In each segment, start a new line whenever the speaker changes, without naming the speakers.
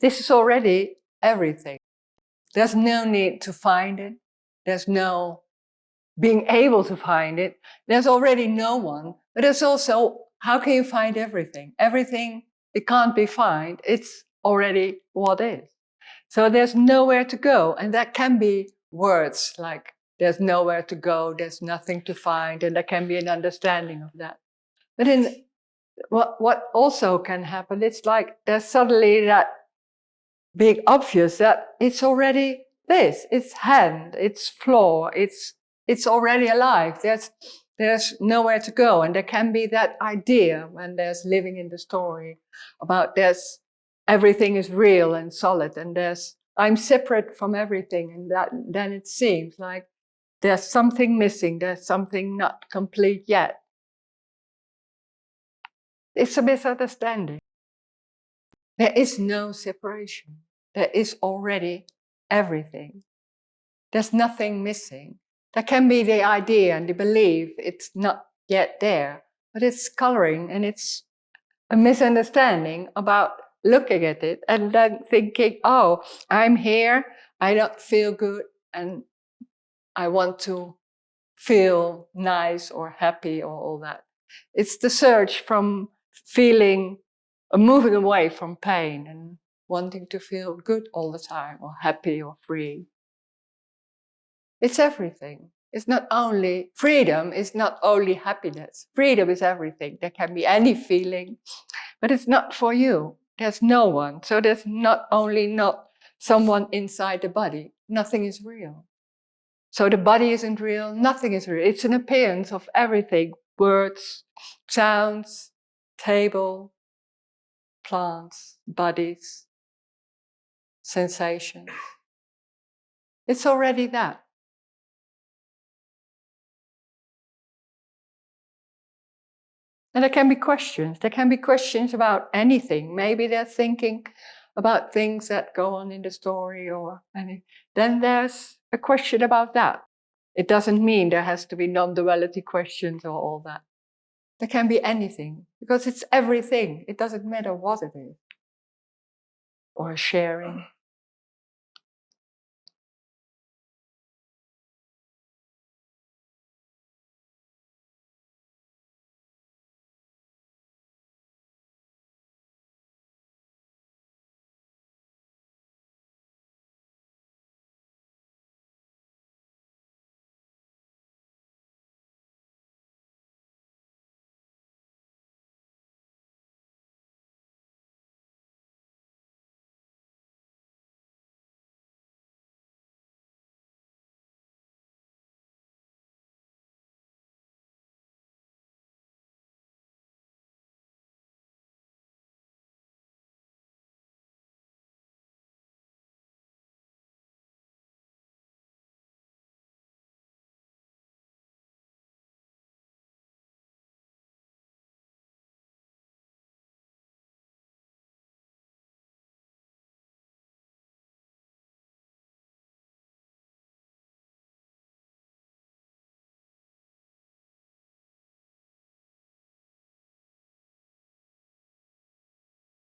This is already everything. There's no need to find it. There's no being able to find it. There's already no one. But it's also, how can you find everything? Everything, it can't be found. It's already what is. So there's nowhere to go. And that can be words like, there's nowhere to go, there's nothing to find, and there can be an understanding of that. But in what also can happen, it's like there's suddenly that big obvious that it's already this, it's hand, it's floor, it's already alive. There's nowhere to go. And there can be that idea when there's living in the story about there's everything is real and solid, and there's I'm separate from everything, and that then it seems like there's something missing, there's something not complete yet. It's a misunderstanding. There is no separation. There is already everything. There's nothing missing. There can be the idea and the belief it's not yet there, but it's coloring, and it's a misunderstanding about looking at it and then thinking, oh, I'm here, I don't feel good, and I want to feel nice or happy or all that. It's the search from feeling, moving away from pain and wanting to feel good all the time, or happy or free. It's everything. It's not only freedom, it's not only happiness. Freedom is everything. There can be any feeling, but it's not for you. There's no one. So there's not only not someone inside the body. Nothing is real. So the body isn't real, nothing is real. It's an appearance of everything. Words, sounds, table, plants, bodies, sensations. It's already that. And there can be questions. There can be questions about anything. Maybe they're thinking about things that go on in the story or any. Then there's a question about that. It doesn't mean there has to be non-duality questions or all that. There can be anything, because it's everything. It doesn't matter what it is. Or sharing.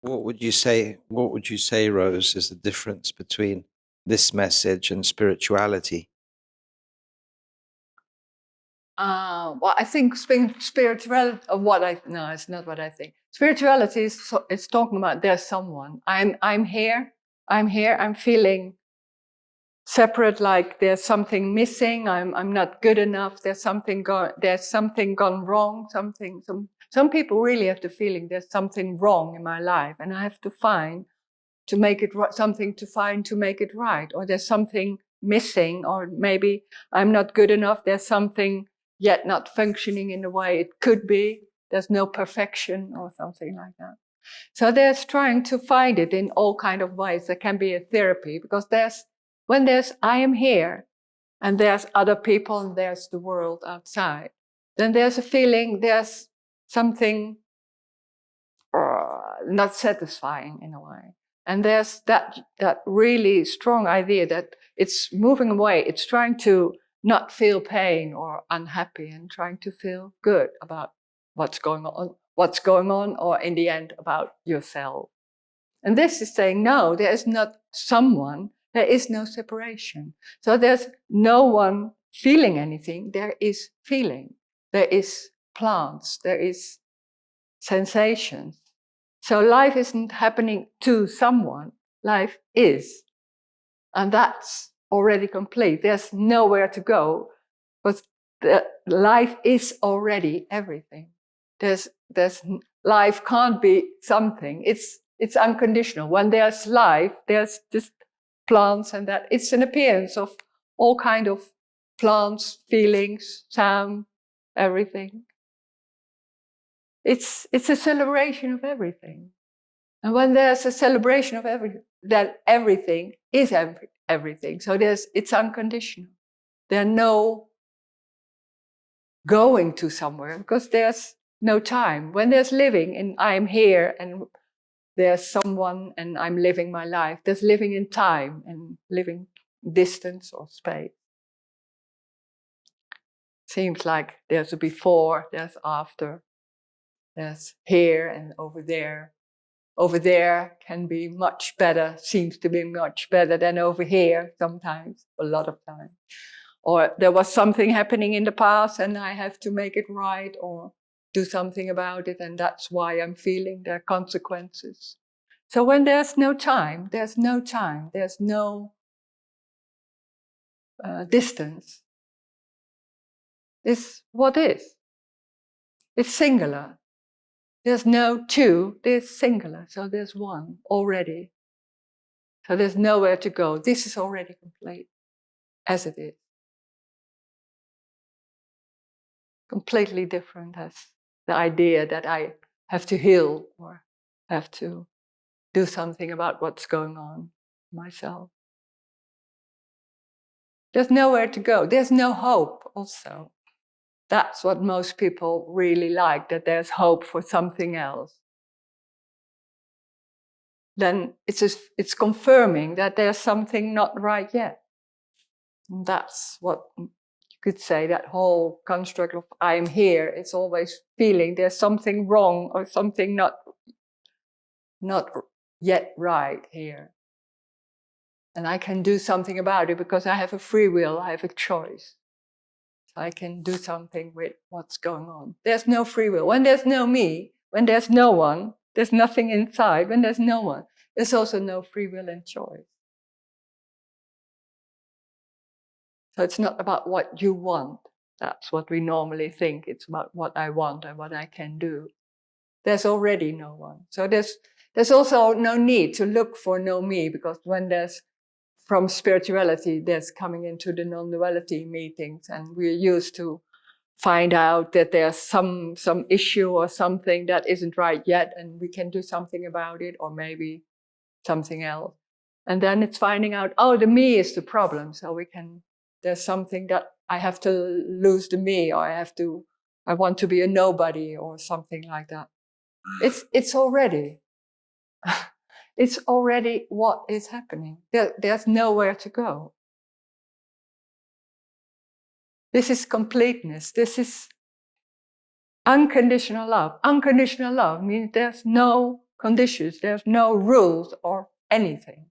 What would you say, Rose, is the difference between this message and spirituality?
Well, I think spirituality, no, it's not what I think. Spirituality is talking about there's someone. I'm here, I'm feeling separate, like there's something missing, I'm not good enough, there's something gone wrong, some people really have the feeling there's something wrong in my life, and I have to find to make it something to find to make it right, or there's something missing, or maybe I'm not good enough, there's something yet not functioning in the way it could be, there's no perfection or something like that. So there's trying to find it in all kind of ways. There can be a therapy, because when there's I am here, and there's other people, and there's the world outside, then there's a feeling there's something not satisfying in a way. And there's that really strong idea that it's moving away. It's trying to not feel pain or unhappy, and trying to feel good about what's going on, or in the end about yourself. And this is saying, no, there is not someone, there is no separation. So there's no one feeling anything, there is feeling. There is plants, there is sensations. So life isn't happening to someone, life is. And that's already complete. There's nowhere to go, but life is already everything. There's life can't be something. It's unconditional. When there's life, there's just plants and that. It's an appearance of all kind of plants, feelings, sound, everything. It's a celebration of everything. And when there's a celebration of everything, then everything is everything. So it's unconditional. There are no going to somewhere because there's no time. When there's living and I'm here and there's someone and I'm living my life, there's living in time and living distance or space. Seems like there's a before, there's after, there's here and over there. Over there can be much better, seems to be much better than over here sometimes, a lot of times. Or there was something happening in the past and I have to make it right or do something about it, and that's why I'm feeling there are consequences. So when there's no time, there's no distance. It's what is. It's singular. There's no two, there's singular. So there's one already. So there's nowhere to go. This is already complete as it is. Completely different as the idea that I have to heal or have to do something about what's going on myself. There's nowhere to go. There's no hope also. That's what most people really like, that there's hope for something else. Then it's confirming that there's something not right yet. And that's what you could say, that whole construct of I am here, it's always feeling there's something wrong or something not yet right here. And I can do something about it because I have a free will, I have a choice. So I can do something with what's going on. There's no free will. When there's no me, when there's no one, there's nothing inside. When there's no one, there's also no free will and choice. So it's not about what you want. That's what we normally think. It's about what I want and what I can do. There's already no one. So there's also no need to look for no me, because when there's from spirituality, there's coming into the non-duality meetings, and we're used to find out that there's some issue or something that isn't right yet, and we can do something about it, or maybe something else. And then it's finding out, oh, the me is the problem. So there's something that I have to lose the me, or I want to be a nobody or something like that. It's already, it's already what is happening. There's nowhere to go. This is completeness. This is unconditional love. Unconditional love means there's no conditions, there's no rules or anything.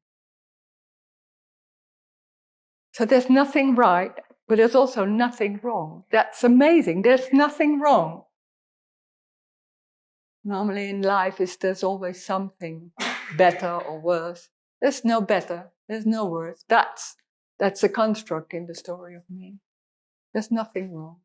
So there's nothing right, but there's also nothing wrong. That's amazing. There's nothing wrong. Normally in life there's always something better or worse. There's no better, there's no worse. That's a construct in the story of me. There's nothing wrong.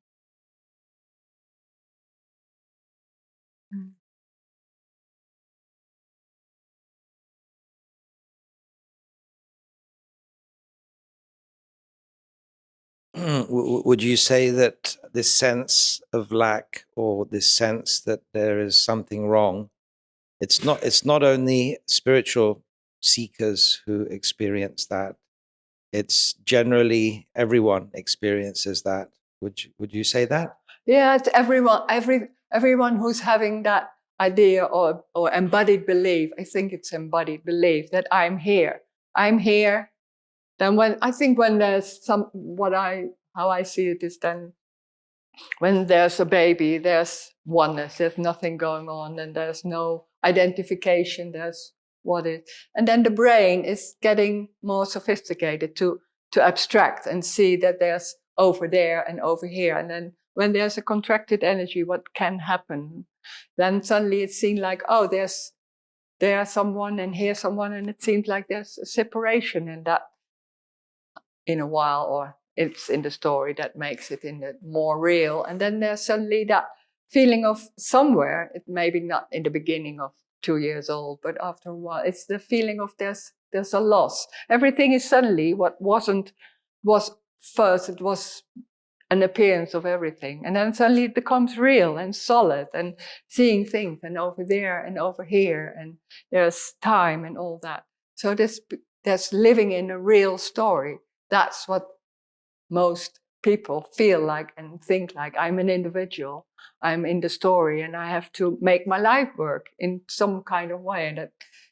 Would you say that this sense of lack, or this sense that there is something wrong, it's not only spiritual seekers who experience that, it's generally everyone experiences that? Would you say that?
Yeah, it's everyone who's having that idea or embodied belief. I think it's embodied belief that I'm here. I'm here. Then when there's how I see it is, then when there's a baby, there's oneness, there's nothing going on, and there's no identification, there's what is. And then the brain is getting more sophisticated to abstract and see that there's over there and over here. And then when there's a contracted energy, what can happen? Then suddenly it's seen like, oh, there's someone and here's someone, and it seems like there's a separation in that in a while, or it's in the story that makes it in the more real. And then there's suddenly that feeling of somewhere, it maybe not in the beginning of 2 years old, but after a while, it's the feeling of there's a loss. Everything is suddenly what was first, it was an appearance of everything. And then suddenly it becomes real and solid and seeing things and over there and over here, and there's time and all that. So there's living in a real story. That's what most people feel like and think like. I'm an individual. I'm in the story and I have to make my life work in some kind of way. And that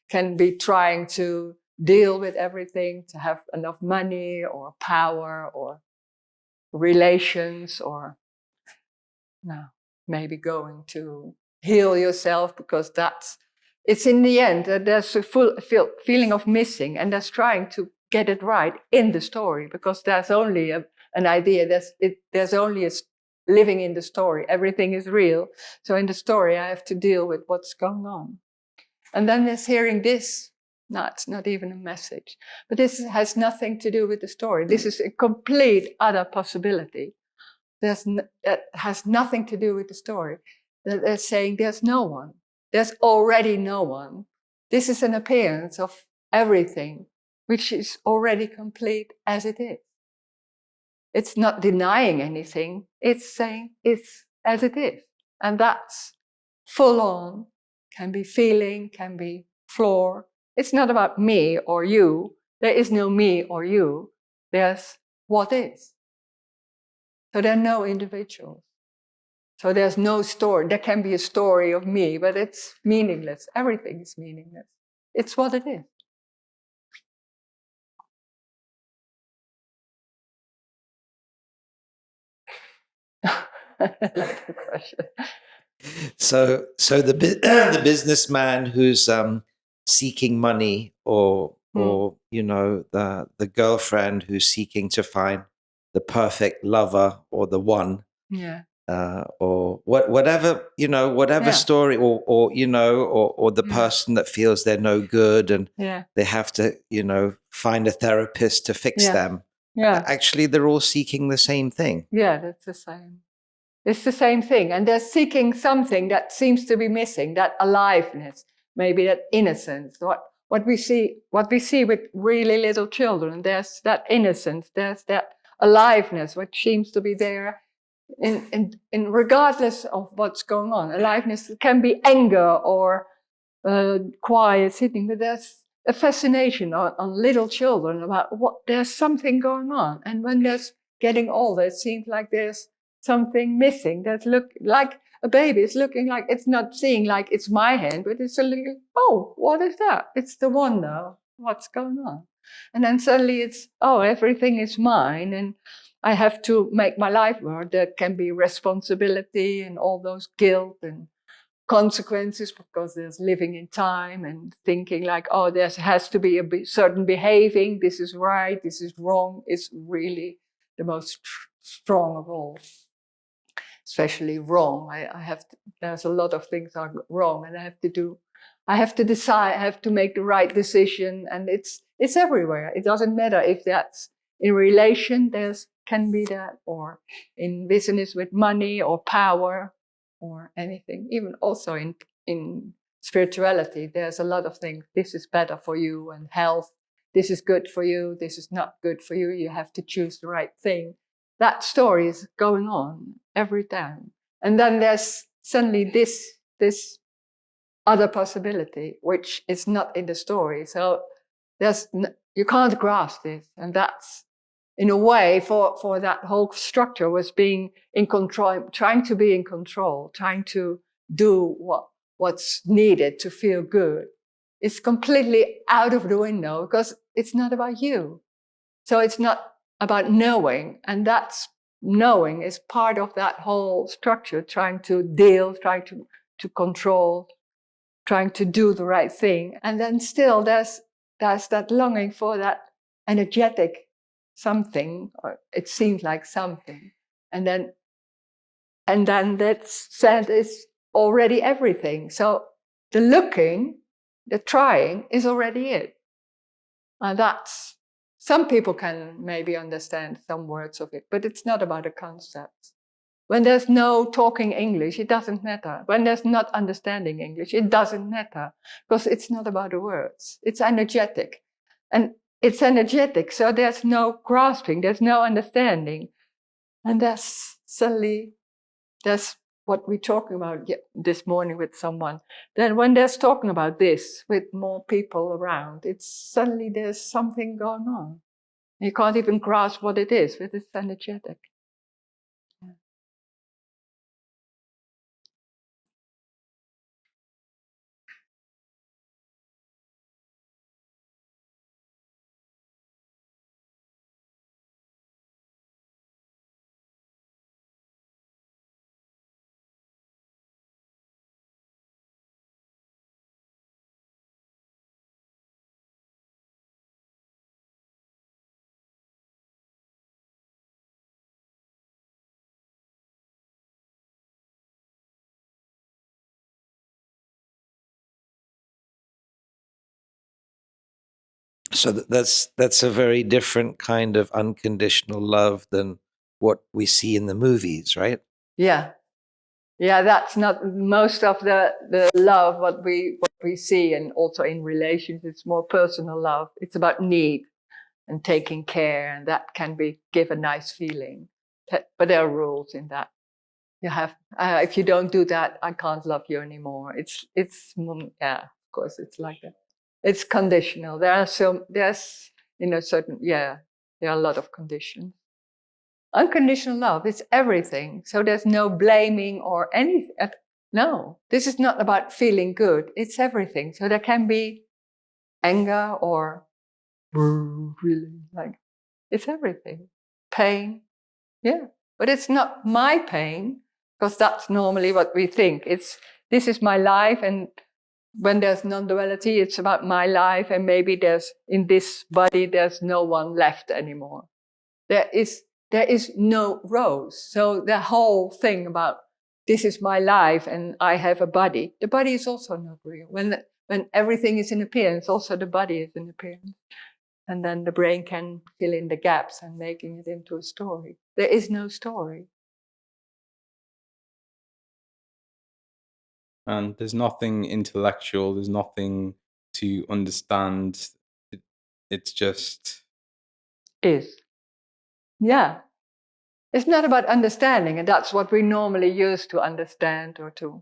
can be trying to deal with everything, to have enough money or power or relations, or maybe going to heal yourself, because it's in the end that there's a full feeling of missing, and there's trying to get it right in the story, because there's only an idea, there's only a living in the story. Everything is real. So in the story, I have to deal with what's going on. And then there's hearing this. No, it's not even a message. But this has nothing to do with the story. This is a complete other possibility. That has nothing to do with the story. That they're saying there's no one. There's already no one. This is an appearance of everything, which is already complete as it is. It's not denying anything. It's saying it's as it is. And that's full on, can be feeling, can be floor. It's not about me or you. There is no me or you. There's what is. So there are no individuals. So there's no story. There can be a story of me, but it's meaningless. Everything is meaningless. It's what it is. That's the question.
So the businessman who's seeking money, or the girlfriend who's seeking to find the perfect lover or the one, or whatever story, or the person that feels they're no good and they have to find a therapist to fix them. Actually, they're all seeking the same thing.
Yeah, that's the same. It's the same thing. And they're seeking something that seems to be missing, that aliveness, maybe that innocence. What we see with really little children, there's that innocence, there's that aliveness, which seems to be there in regardless of what's going on. Aliveness can be anger or quiet sitting, but there's a fascination on little children about there's something going on. And when there's getting older, it seems like there's something missing. That's like a baby. It's looking like, it's not seeing like it's my hand, but it's a little, oh, what is that? It's the wonder. What's going on? And then suddenly it's, oh, everything is mine, and I have to make my life work. There can be responsibility and all those guilt and consequences, because there's living in time and thinking like, oh, there has to be a certain behaving. This is right. This is wrong. It's really the most strong of all. Especially wrong. There's a lot of things are wrong, and I have to decide, I have to make the right decision, and it's everywhere. It doesn't matter if that's in relation, can be that, or in business with money or power or anything. Even also in spirituality, there's a lot of things. This is better for you, and health. This is good for you. This is not good for you. You have to choose the right thing. That story is going on every time. And then there's suddenly this other possibility, which is not in the story. So you can't grasp this. And that's, in a way, for that whole structure, was being in control, trying to be in control, trying to do what's needed to feel good. It's completely out of the window, because it's not about you. So it's not about knowing, and that's knowing is part of that whole structure, trying to deal, trying to control. trying to do the right thing. And then still there's that longing for that energetic something, or it seems like something. And then that said is already everything. So the looking, the trying is already it. And that's, some people can maybe understand some words of it, but it's not about the concepts. When there's no talking English, it doesn't matter. When there's not understanding English, it doesn't matter, because it's not about the words. It's energetic. And it's energetic, so there's no grasping, there's no understanding. And there's suddenly, there's what we're talking about this morning with someone. Then when there's talking about this with more people around, it's suddenly there's something going on. You can't even grasp what it is, but it's energetic.
So that's a very different kind of unconditional love than what we see in the movies, right?
Yeah. Yeah, that's not most of the love what we see, and also in relations, it's more personal love. It's about need and taking care, and that can give a nice feeling. But there are rules in that. You have if you don't do that, I can't love you anymore. It's yeah, of course it's like that. It's conditional. There's certain there are a lot of conditions. Unconditional love is everything. So there's no blaming or anything. No, this is not about feeling good. It's everything. So there can be anger or really like, it's everything. Pain. Yeah. But it's not my pain, because that's normally what we think. This is my life, and when there's non-duality, it's about my life, and maybe in this body there's no one left anymore. There is no Rose. So the whole thing about this is my life and I have a body, the body is also not real. When everything is in appearance, also the body is in appearance. And then the brain can fill in the gaps and making it into a story. There is no story.
And there's nothing intellectual, there's nothing to understand. It's just
Is. Yeah. It's not about understanding, and that's what we normally use to understand or to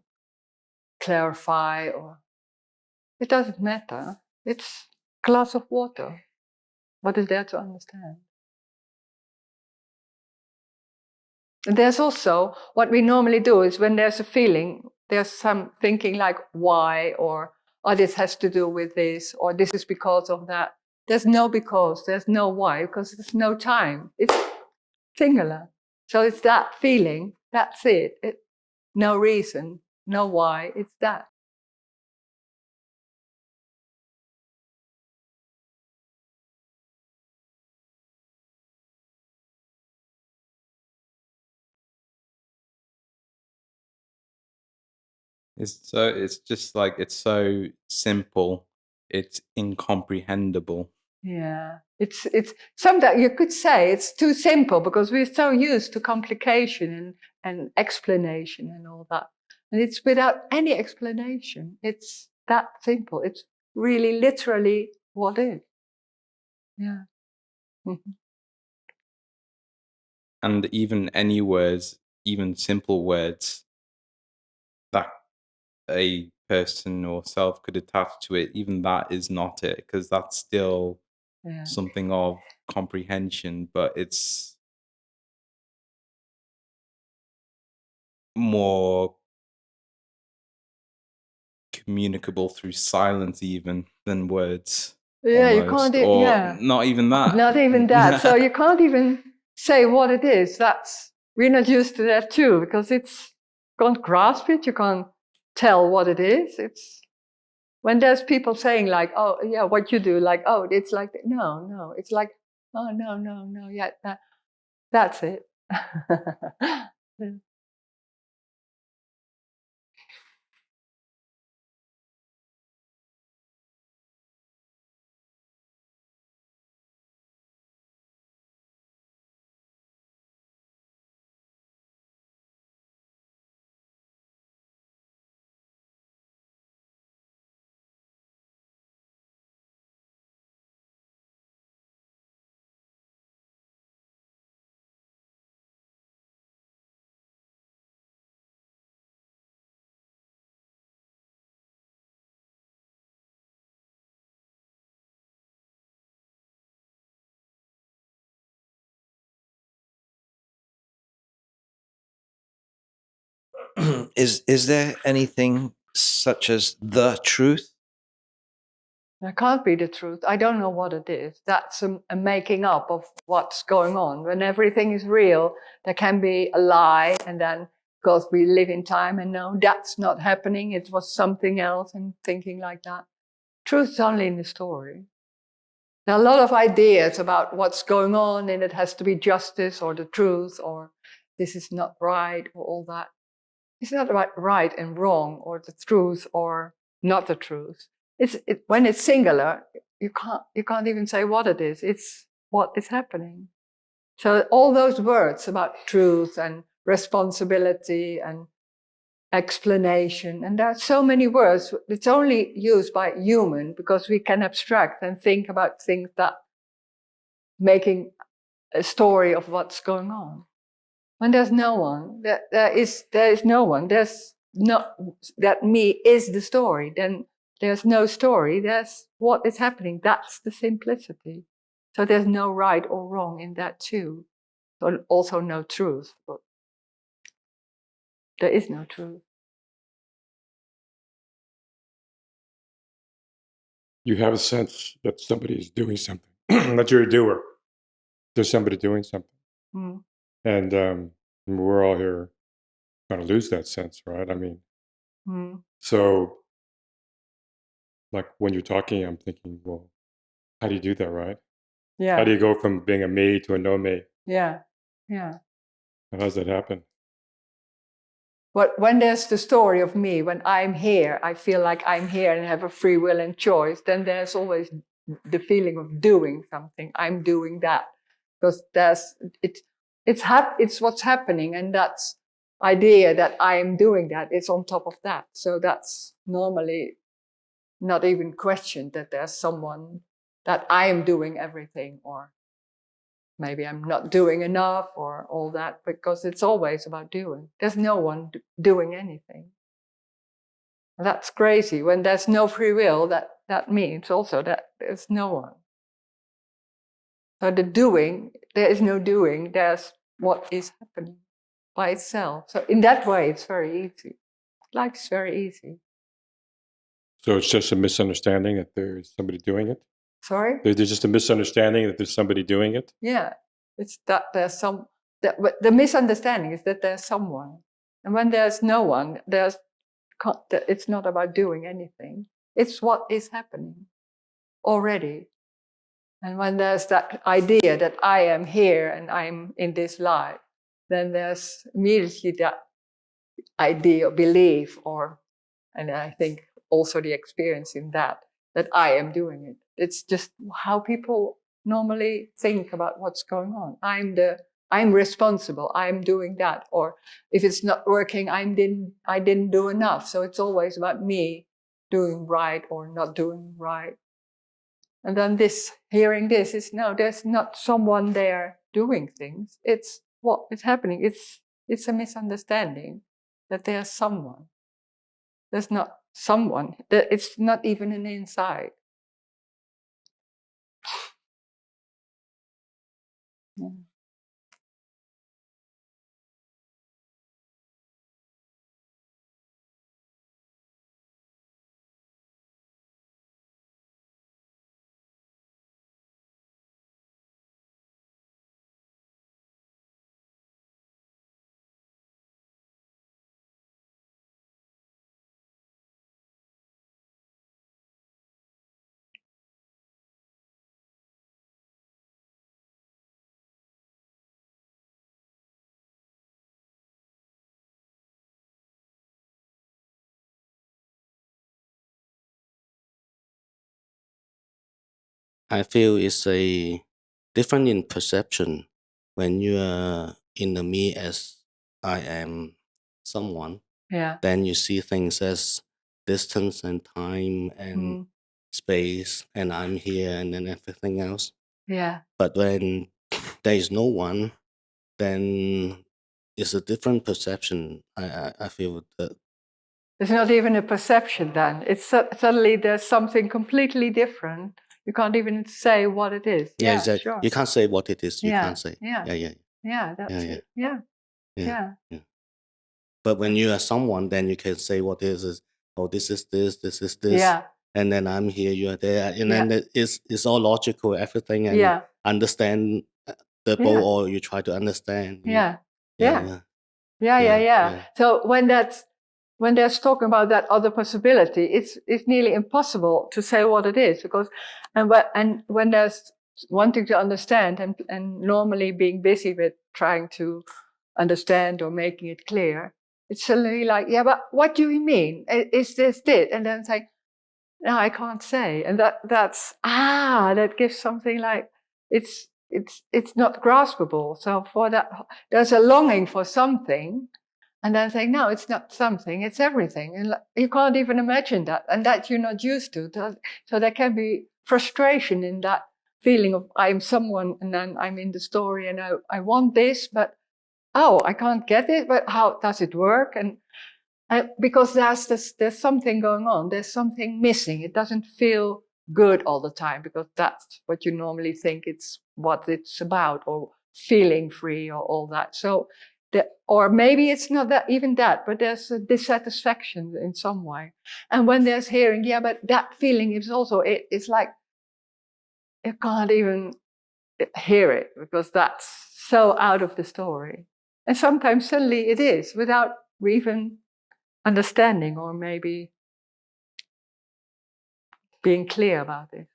clarify, or it doesn't matter. It's a glass of water. What is there to understand? And there's also, what we normally do is when there's a feeling, there's some thinking like why, or oh, this has to do with this, or this is because of that. There's no because, there's no why, because there's no time. It's singular. So it's that feeling, that's it. No reason, no why, it's that.
it's just like it's so simple, it's incomprehensible.
Yeah, it's sometimes you could say it's too simple, because we're so used to complication and explanation and all that. And it's without any explanation. It's that simple. It's really literally what is. Yeah. Mhm.
And even any words, even simple words that a person or self could attach to it, even that is not it, because that's still
Yeah.
something of comprehension, but it's more communicable through silence even than words,
Yeah, you
almost,
can't.
or
Yeah,
not even that.
not even that. So you can't even say what it is. We're not used to that too, because you can't grasp it. You can't tell what it is. When there's people saying like, oh, yeah, what you do, like, oh, it's like, no, it's like, oh, no, yeah, that's it.
Is there anything such as the truth?
That can't be the truth. I don't know what it is. That's a making up of what's going on. When everything is real, there can be a lie, and then because we live in time and no, that's not happening. It was something else, and thinking like that. Truth is only in the story. There are a lot of ideas about what's going on, and it has to be justice or the truth, or this is not right, or all that. It's not about right and wrong, or the truth or not the truth. When it's singular, you can't even say what it is. It's what is happening. So all those words about truth and responsibility and explanation, and there are so many words. It's only used by human because we can abstract and think about things that making a story of what's going on. When there's no one, there is no one. There's no that me is the story. Then there's no story. There's what is happening. That's the simplicity. So there's no right or wrong in that too. So also no truth. But there is no truth.
You have a sense that somebody is doing something, that you're a doer. There's somebody doing something.
Mm.
And we're all here going to lose that sense, right? I mean,
Mm.
so like when you're talking, I'm thinking, well, how do you do that, right? How do
Yeah,
you go from being a me to a no me?
yeah, yeah.
How does that happen?
But when there's the story of me, when I'm here, I feel like I'm here and have a free will and choice, then there's always the feeling of doing something. I'm doing that. Because it's what's happening, and that's idea that I am doing that. It's on top of that. So that's normally not even questioned that there's someone that I am doing everything, or maybe I'm not doing enough or all that, because it's always about doing. There's no one doing anything. That's crazy. When there's no free will, that means also that there's no one. So the doing, there is no doing, there's what is happening by itself. So in that way, it's very easy. Life is very easy.
So it's just a misunderstanding that there's somebody doing it?
Sorry?
There's just a misunderstanding that there's somebody doing it?
Yeah. It's that there's but the misunderstanding is that there's someone. And when there's no one, it's not about doing anything. It's what is happening already. And when there's that idea that I am here and I'm in this life, then there's immediately that idea or belief, and I think also the experience in that I am doing it. It's just how people normally think about what's going on. I'm responsible. I'm doing that. Or if it's not working, I didn't do enough. So it's always about me doing right or not doing right. And then hearing this is no, there's not someone there doing things. It's what is happening. It's a misunderstanding that there's someone. There's not someone. It's not even an inside. Yeah.
I feel it's a different in perception when you are in the me as I am someone.
Yeah.
Then you see things as distance and time and
Mm.
space, and I'm here, and then everything else.
Yeah.
But when there is no one, then it's a different perception. I feel that.
It's not even a perception then. It's suddenly there's something completely different. You can't even say what it is.
Yeah,
Yeah,
exactly.
sure.
You can't say what it is. You
Yeah,
can't say.
yeah.
Yeah,
That's
yeah,
it. Yeah,
yeah.
yeah.
But when you are someone, then you can say what is. Oh, this is this. This is this.
Yeah,
And then I'm here. You are there. And
Yeah.
then it's all logical. Everything and
yeah,
understand the both,
Yeah.
or you try to understand.
yeah,
Yeah.
yeah. So when there's talking about that other possibility, it's nearly impossible to say what it is, because and when there's wanting to understand and normally being busy with trying to understand or making it clear, it's suddenly like, yeah, but what do you mean? Is this it? And then it's like, no, I can't say. And that gives something like it's not graspable. So for that, there's a longing for something, and then saying, no, it's not something, it's everything. And you can't even imagine that, and that you're not used to. So there can be frustration in that feeling of I'm someone, and then I'm in the story, and I want this, but I can't get it. But how does it work? And because there's something going on, there's something missing. It doesn't feel good all the time, because that's what you normally think it's what it's about, or feeling free, or all that. So, or maybe it's not that even that, but there's a dissatisfaction in some way. And when there's hearing, yeah, but that feeling is also it's like you can't even hear it, because that's so out of the story. And sometimes suddenly it is, without even understanding, or maybe being clear about it.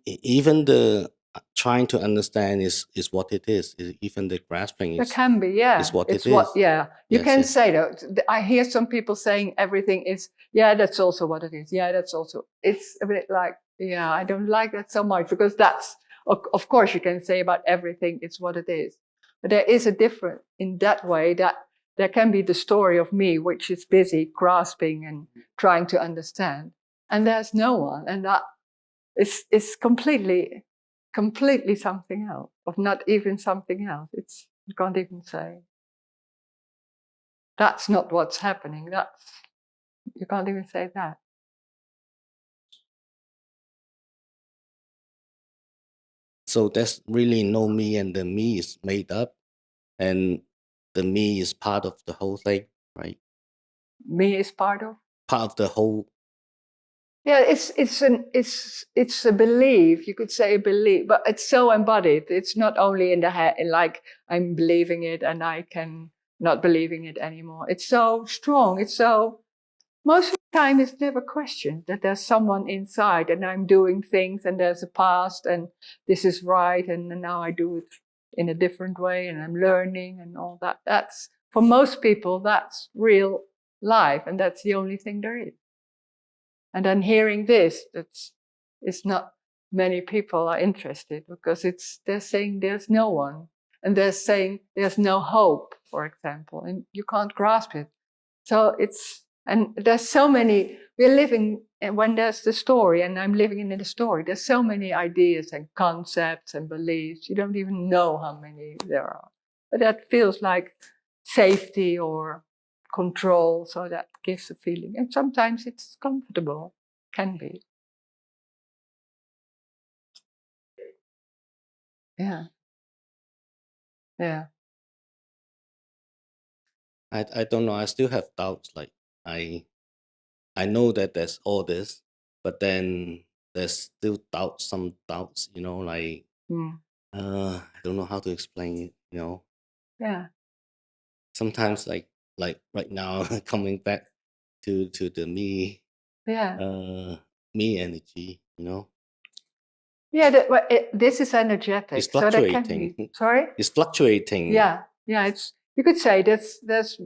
Even the trying to understand is what it is. Even the grasping
There
is
can be, yeah.
is what
It's
it
what,
is.
yeah. You
Yes,
can
yes.
say that. I hear some people saying everything is, yeah, that's also what it is. Yeah, that's also. It's a bit like, yeah, I don't like that so much, because that's, of course, you can say about everything it's what it is. But there is a difference in that way, that there can be the story of me, which is busy grasping and trying to understand. And there's no one. And that is completely something else, of not even something else. You can't even say. That's not what's happening. You can't even say that.
So there's really no me, and the me is made up, and the me is part of the whole thing, right?
Me is part of.
Part of the whole.
Yeah, it's a belief. You could say a belief, but it's so embodied. It's not only in the head, like I'm believing it and I can not believing it anymore. It's so strong. It's so. Most of the time, it's never questioned that there's someone inside, and I'm doing things, and there's a past, and this is right, and now I do it in a different way, and I'm learning, and all that. That's, for most people, that's real life, and that's the only thing there is. And then hearing this, it's not many people are interested, because they're saying there's no one, and they're saying there's no hope, for example, and you can't grasp it. So and there's so many, we're living, and when there's the story, and I'm living in the story, there's so many ideas and concepts and beliefs, you don't even know how many there are. But that feels like safety or control, so that gives a feeling. And sometimes it's comfortable, can be. Yeah. Yeah.
I don't know. I still have doubts. Like I know that there's all this, but then there's still doubts. Some doubts, like
Mm.
I don't know how to explain it.
Yeah.
Sometimes like right now, coming back to the me,
Yeah.
me energy.
Yeah. This is energetic.
It's
So that can
fluctuating.
be. Sorry?
It's fluctuating.
Yeah. You could say there's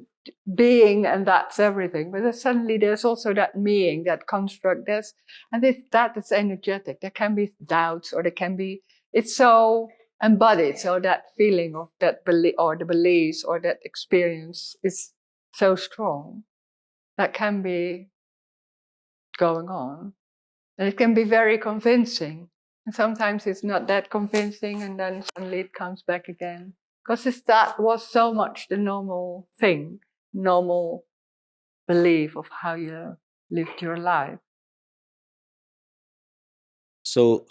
being and that's everything. But then suddenly there's also that meing, that construct. That is energetic. There can be doubts, or there can be. It's so embodied. So that feeling of that belief, or the beliefs, or that experience is so strong. That can be going on, and it can be very convincing. And sometimes it's not that convincing, and then suddenly it comes back again. Because that was so much the normal thing, normal belief of how you lived your life.
So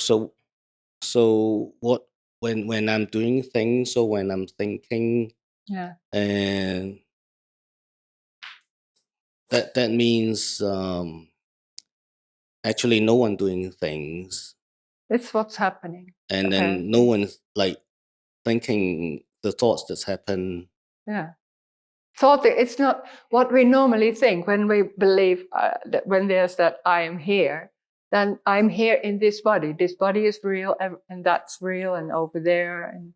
what, when I'm doing things, or when I'm thinking,
Yeah.
and that means actually no one doing things,
It's what's happening.
and then no one's like thinking the thoughts that's happen.
Yeah. Thought, it's not what we normally think when we believe that when there's that I am here, then I'm here in this body. This body is real, and that's real, and over there, and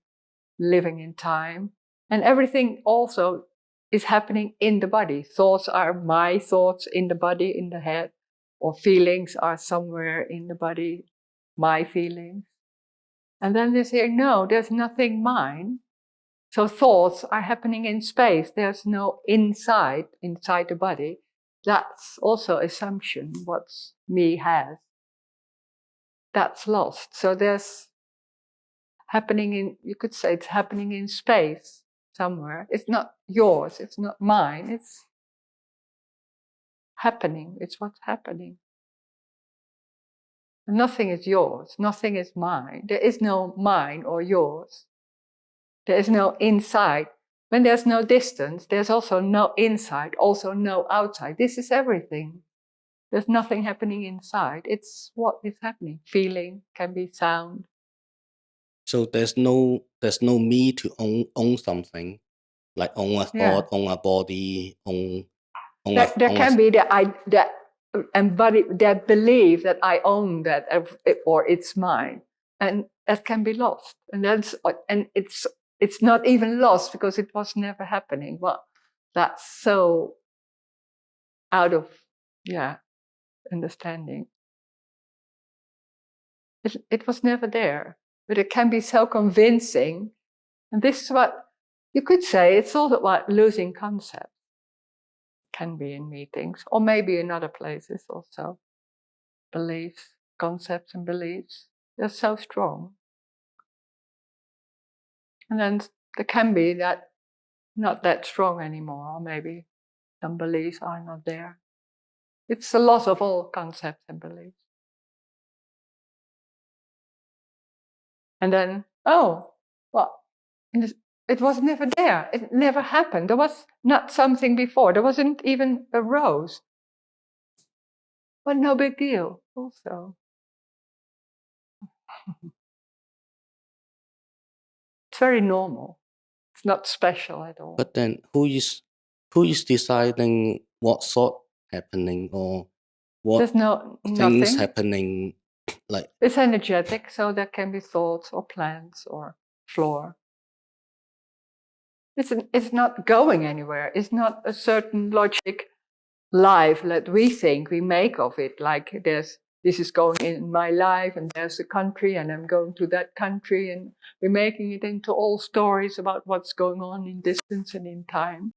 living in time. And everything also is happening in the body. Thoughts are my thoughts in the body, in the head, or feelings are somewhere in the body, my feelings. And then they say, no, there's nothing mine. So thoughts are happening in space. There's no inside the body. That's also assumption, what me has. That's lost. So there's happening in, you could say it's happening in space somewhere. It's not yours, it's not mine, it's happening. It's what's happening. Nothing is yours, nothing is mine. There is no mine or yours. There is no inside. When there's no distance, there's also no inside, also no outside. This is everything. There's nothing happening inside. It's what is happening. Feeling, can be sound.
So there's no me to own something, like own a thought, own a body, own
There can be that embody, that belief that I own that, or it's mine, and that can be lost. And it's not even lost because it was never happening. Well, that's so out of understanding. It was never there, but it can be so convincing. And this is what you could say. It's all about losing concept. Can be in meetings, or maybe in other places also. Beliefs, concepts and beliefs, they're so strong. And then there can be that not that strong anymore, or maybe some beliefs are not there. It's a loss of all concepts and beliefs. And then, it was never there. It never happened. There was not something before. There wasn't even a rose. But no big deal also. It's very normal. It's not special at all.
But then who is deciding what thought happening, or what
There's
things
nothing
happening? Like,
it's energetic, so there can be thoughts or plants or floor. It's not going anywhere. It's not a certain logic life that we think we make of it. Like this is going in my life, and there's a country, and I'm going to that country, and we're making it into all stories about what's going on in distance and in time.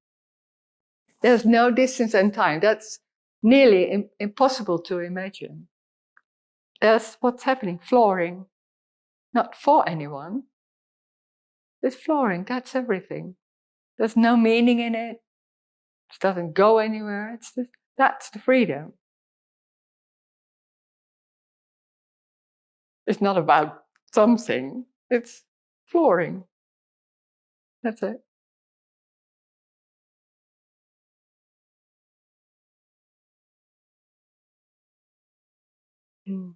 There's no distance and time. That's nearly impossible to imagine. There's what's happening, flooring, not for anyone. It's flooring, that's everything. There's no meaning in it. It doesn't go anywhere. That's the freedom. It's not about something. It's flooring. That's it. Mm.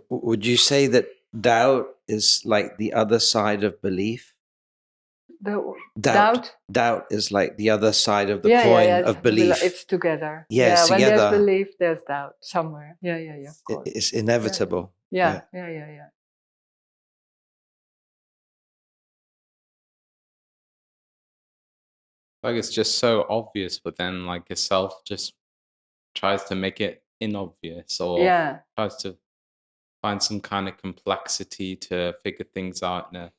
Would you say that doubt is like the other side of belief?
The
Doubt is like the other side of the coin of belief.
It's together.
Yes,
when
together.
there's belief, there's doubt somewhere. Yeah, of course.
It's inevitable.
Yeah.
Like it's just so obvious, but then like a self just tries to make it inobvious or
Yeah,
tries to find some kind of complexity to figure things out in a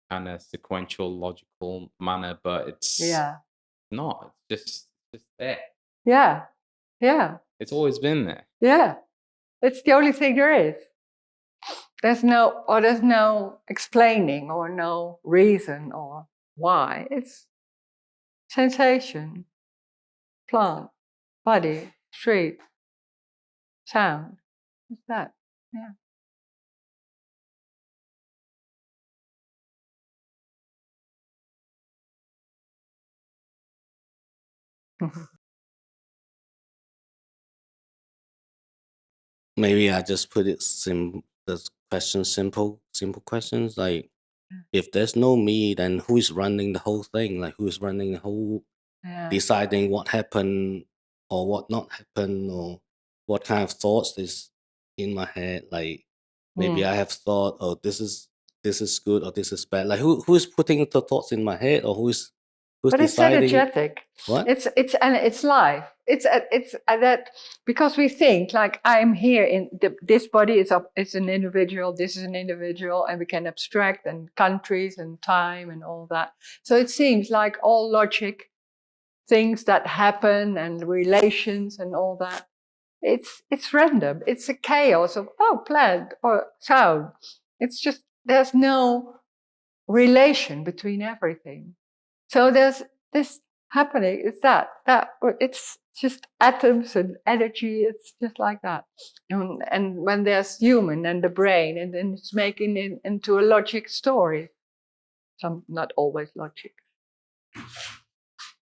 kind of sequential, logical manner, but it's
yeah,
not. It's just there.
yeah, yeah,
It's always been there.
yeah. It's the only thing there is. There's no explaining or no reason or why. It's sensation, plant, body, street, sound. It's that. Yeah.
Maybe I just put it the question simple questions like if there's no me, then who is running the whole thing? Like who is running the whole
Yeah.
deciding what happened or what not happened or what kind of thoughts is in my head? Like maybe
Mm.
I have thought, oh, this is good or this is bad. Like who is putting the thoughts in my head or who's
But it's
deciding
energetic.
what?
It's life. It's that because we think like I'm here in this body it's an individual. This is an individual, and we can abstract and countries and time and all that. So it seems like all logic, things that happen and relations and all that. It's random. It's a chaos of plant or sound. It's just there's no relation between everything. So there's this happening. It's that it's just atoms and energy. It's just like that. And when there's human and the brain, and then it's making it into a logic story. Some not always logic.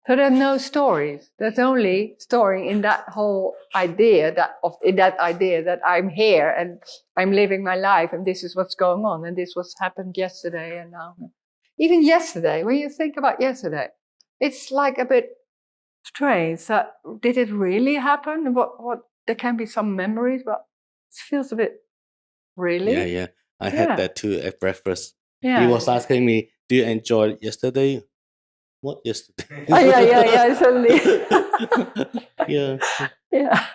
So there are no stories. There's only story in that whole idea that I'm here and I'm living my life and this is what's going on and this was happened yesterday and now. Even yesterday, when you think about yesterday, it's like a bit strange. That did it really happen? What there can be some memories, but it feels a bit really.
Yeah. I had
Yeah.
that too at breakfast. He
Yeah.
was asking me, "Do you enjoy yesterday?" What yesterday?
Oh, yeah. Suddenly.
Yeah.
Yeah.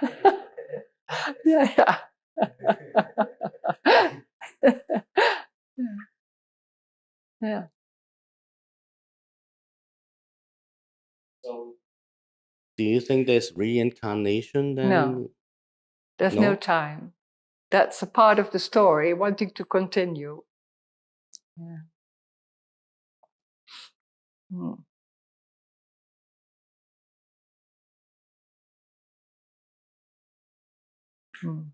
Yeah. Yeah.
So, do you think there's reincarnation then?
No, there's no
No?
time. That's a part of the story, wanting to continue. Yeah. Mm. Mm.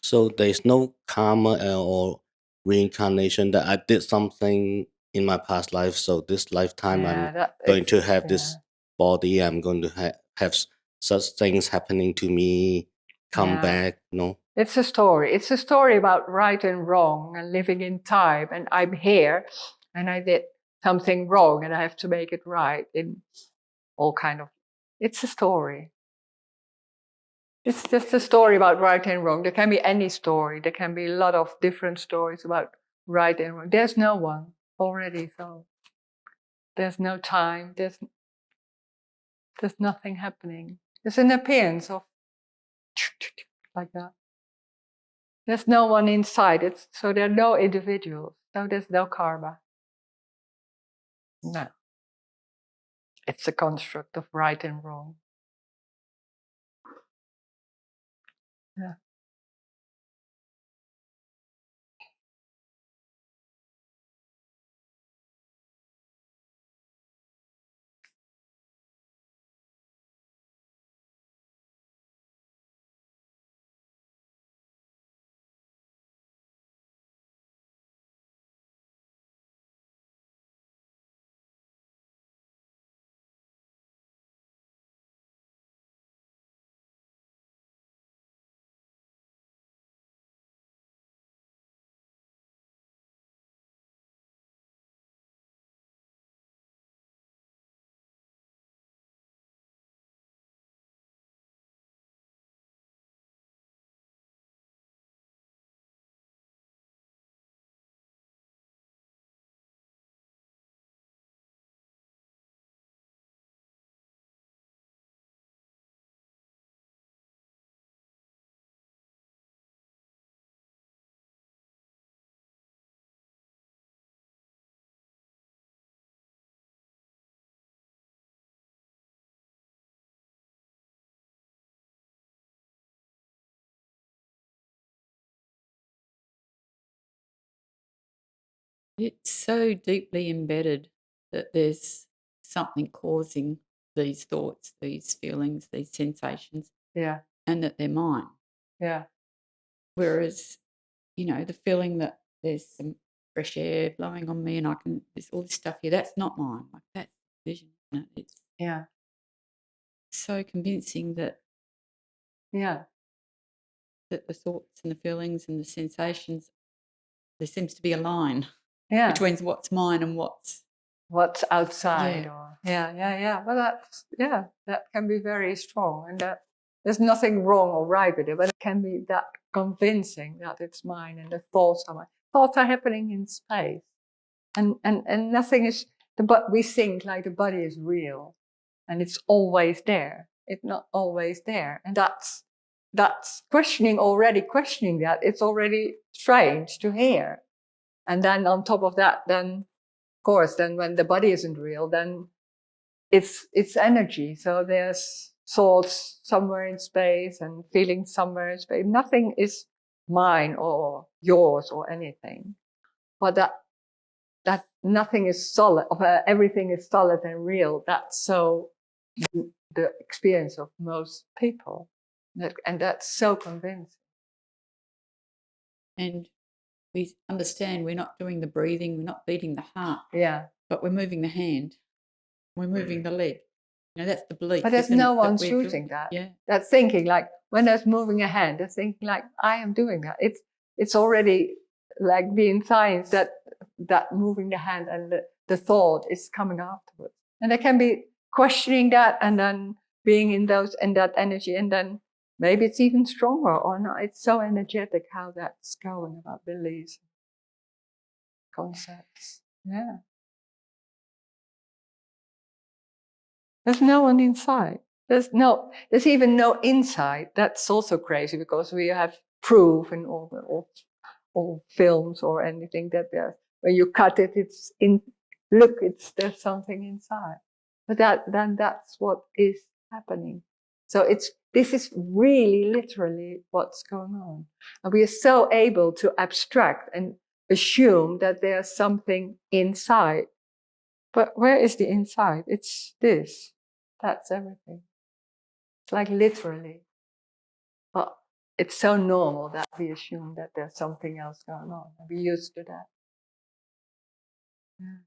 So there's no karma or reincarnation that I did something in my past life. So this lifetime I'm
Yeah,
going to have
yeah.
this body. I'm going to have such things happening to me. Come
Yeah.
back. No.
It's a story. It's a story about right and wrong and living in time. And I'm here and I did something wrong and I have to make it right in all kind of. It's a story. It's just a story about right and wrong. There can be any story. There can be a lot of different stories about right and wrong. There's no one already, so there's no time. There's nothing happening. There's an appearance of like that. There's no one inside it, so there are no individuals. So there's no karma. No. It's a construct of right and wrong. Yeah.
It's so deeply embedded that there's something causing these thoughts, these feelings, these sensations,
Yeah,
and that they're mine.
yeah,
Whereas, the feeling that there's some fresh air blowing on me and there's all this stuff here, that's not mine. Like, that's vision, isn't it? It's
yeah,
so convincing that
yeah,
the thoughts and the feelings and the sensations, there seems to be a line
yeah.
between what's mine and what's
What's outside,
Yeah.
or yeah. Well, that can be very strong, and that there's nothing wrong or right with it, but it can be that convincing that it's mine, and the thoughts are mine. Thoughts are happening in space, and nothing is. But we think like the body is real, and it's always there. It's not always there, and that's questioning that. It's already strange to hear, and then on top of that, then course, then when the body isn't real, then it's energy. So there's thoughts somewhere in space and feelings somewhere in space. Nothing is mine or yours or anything. But that nothing is solid. Everything is solid and real. That's so the experience of most people, and that's so convincing.
and we understand we're not doing the breathing, we're not beating the heart,
Yeah.
but we're moving the hand, we're moving the leg. That's the belief.
But there's
isn't
no
it, that
one's
we're
using
doing
that.
Yeah.
That's thinking like when there's moving a hand, they're thinking like I am doing that. It's already like being science that moving the hand and the thought is coming afterwards. And they can be questioning that and then being in that energy, and then maybe it's even stronger or not. It's so energetic how that's going about beliefs, concepts. Yeah. There's no one inside. There's even no inside. That's also crazy because we have proof in all films or anything that when you cut it, it's in. Look, there's something inside. But that's what is happening. So this is really literally what's going on, and we are so able to abstract and assume that there's something inside. But where is the inside? It's this. That's everything. It's like literally. But it's so normal that we assume that there's something else going on. We're used to that. Yeah.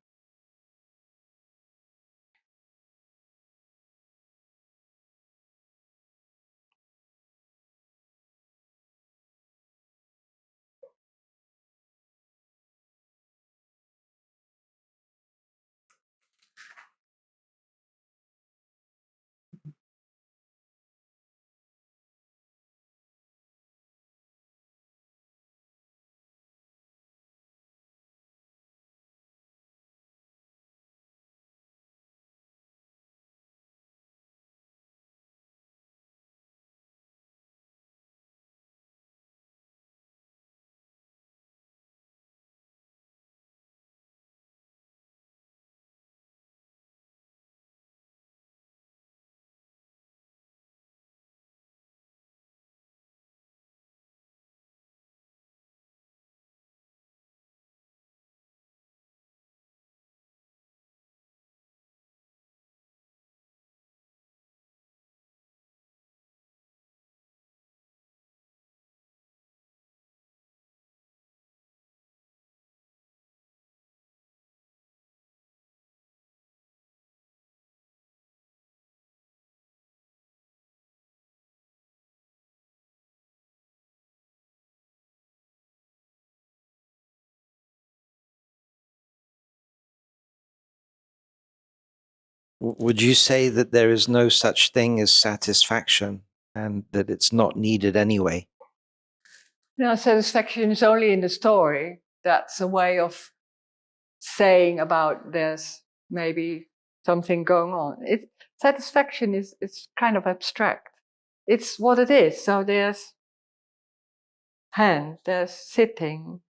Would you say that there is no such thing as satisfaction and that it's not needed anyway?
No, satisfaction is only in the story. That's a way of saying about there's maybe something going on. Satisfaction is kind of abstract. It's what it is. So there's hands, there's sitting.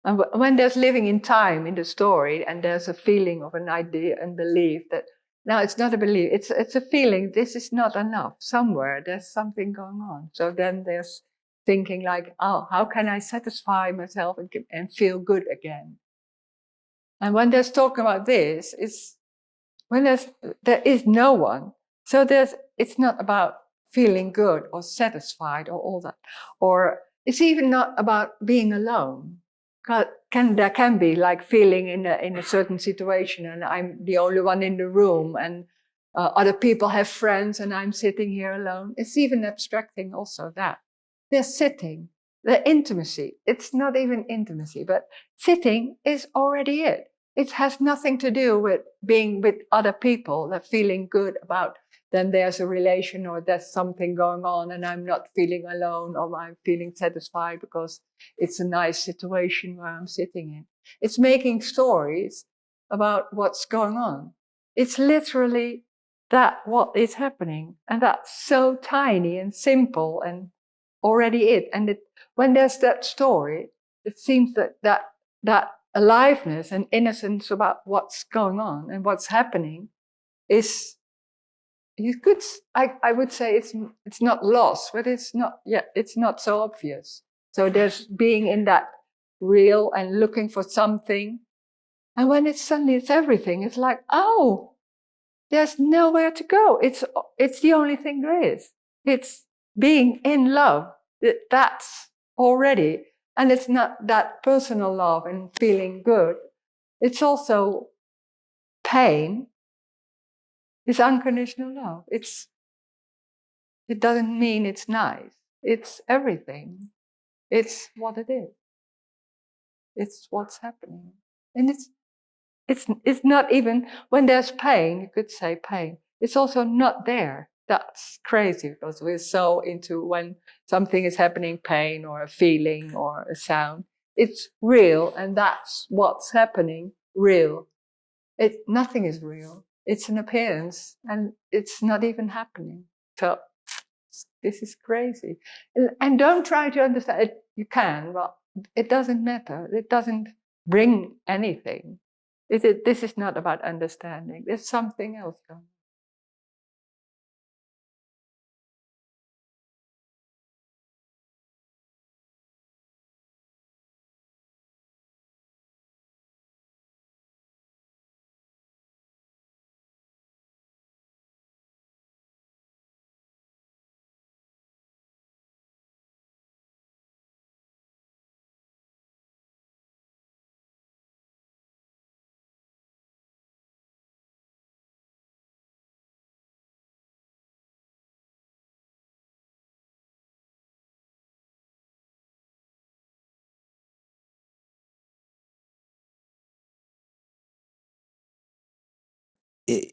And when there's living in time in the story, and there's a feeling of an idea and belief that now it's not a belief, it's a feeling this is not enough. Somewhere there's something going on. So then there's thinking like, oh, how can I satisfy myself and feel good again? And when there's talking about this, it's when there is no one. So it's not about feeling good or satisfied or all that. Or it's even not about being alone. There can be like feeling in a certain situation and I'm the only one in the room and other people have friends and I'm sitting here alone. It's even abstracting also that. They're sitting, the intimacy. It's not even intimacy, but sitting is already it. It has nothing to do with being with other people, that feeling good about then there's a relation or there's something going on and I'm not feeling alone or I'm feeling satisfied because it's a nice situation where I'm sitting in. It's making stories about what's going on. It's literally that what is happening. And that's so tiny and simple and already it. And when there's that story, it seems that aliveness and innocence about what's going on and what's happening is, I would say it's not lost, but it's not so obvious. So there's being in that real and looking for something. And when it's everything, it's like, oh, there's nowhere to go. It's the only thing there is. It's being in love. That's already, and it's not that personal love and feeling good. It's also pain. It's unconditional love. It doesn't mean it's nice. It's everything. It's what it is. It's what's happening. And it's not even, when there's pain, you could say pain, it's also not there. That's crazy because we're so into when something is happening, pain or a feeling or a sound. It's real and that's what's happening, real. Nothing is real. It's an appearance and it's not even happening. So this is crazy. And don't try to understand it. You can, but it doesn't matter. It doesn't bring anything. This is not about understanding. There's something else going on.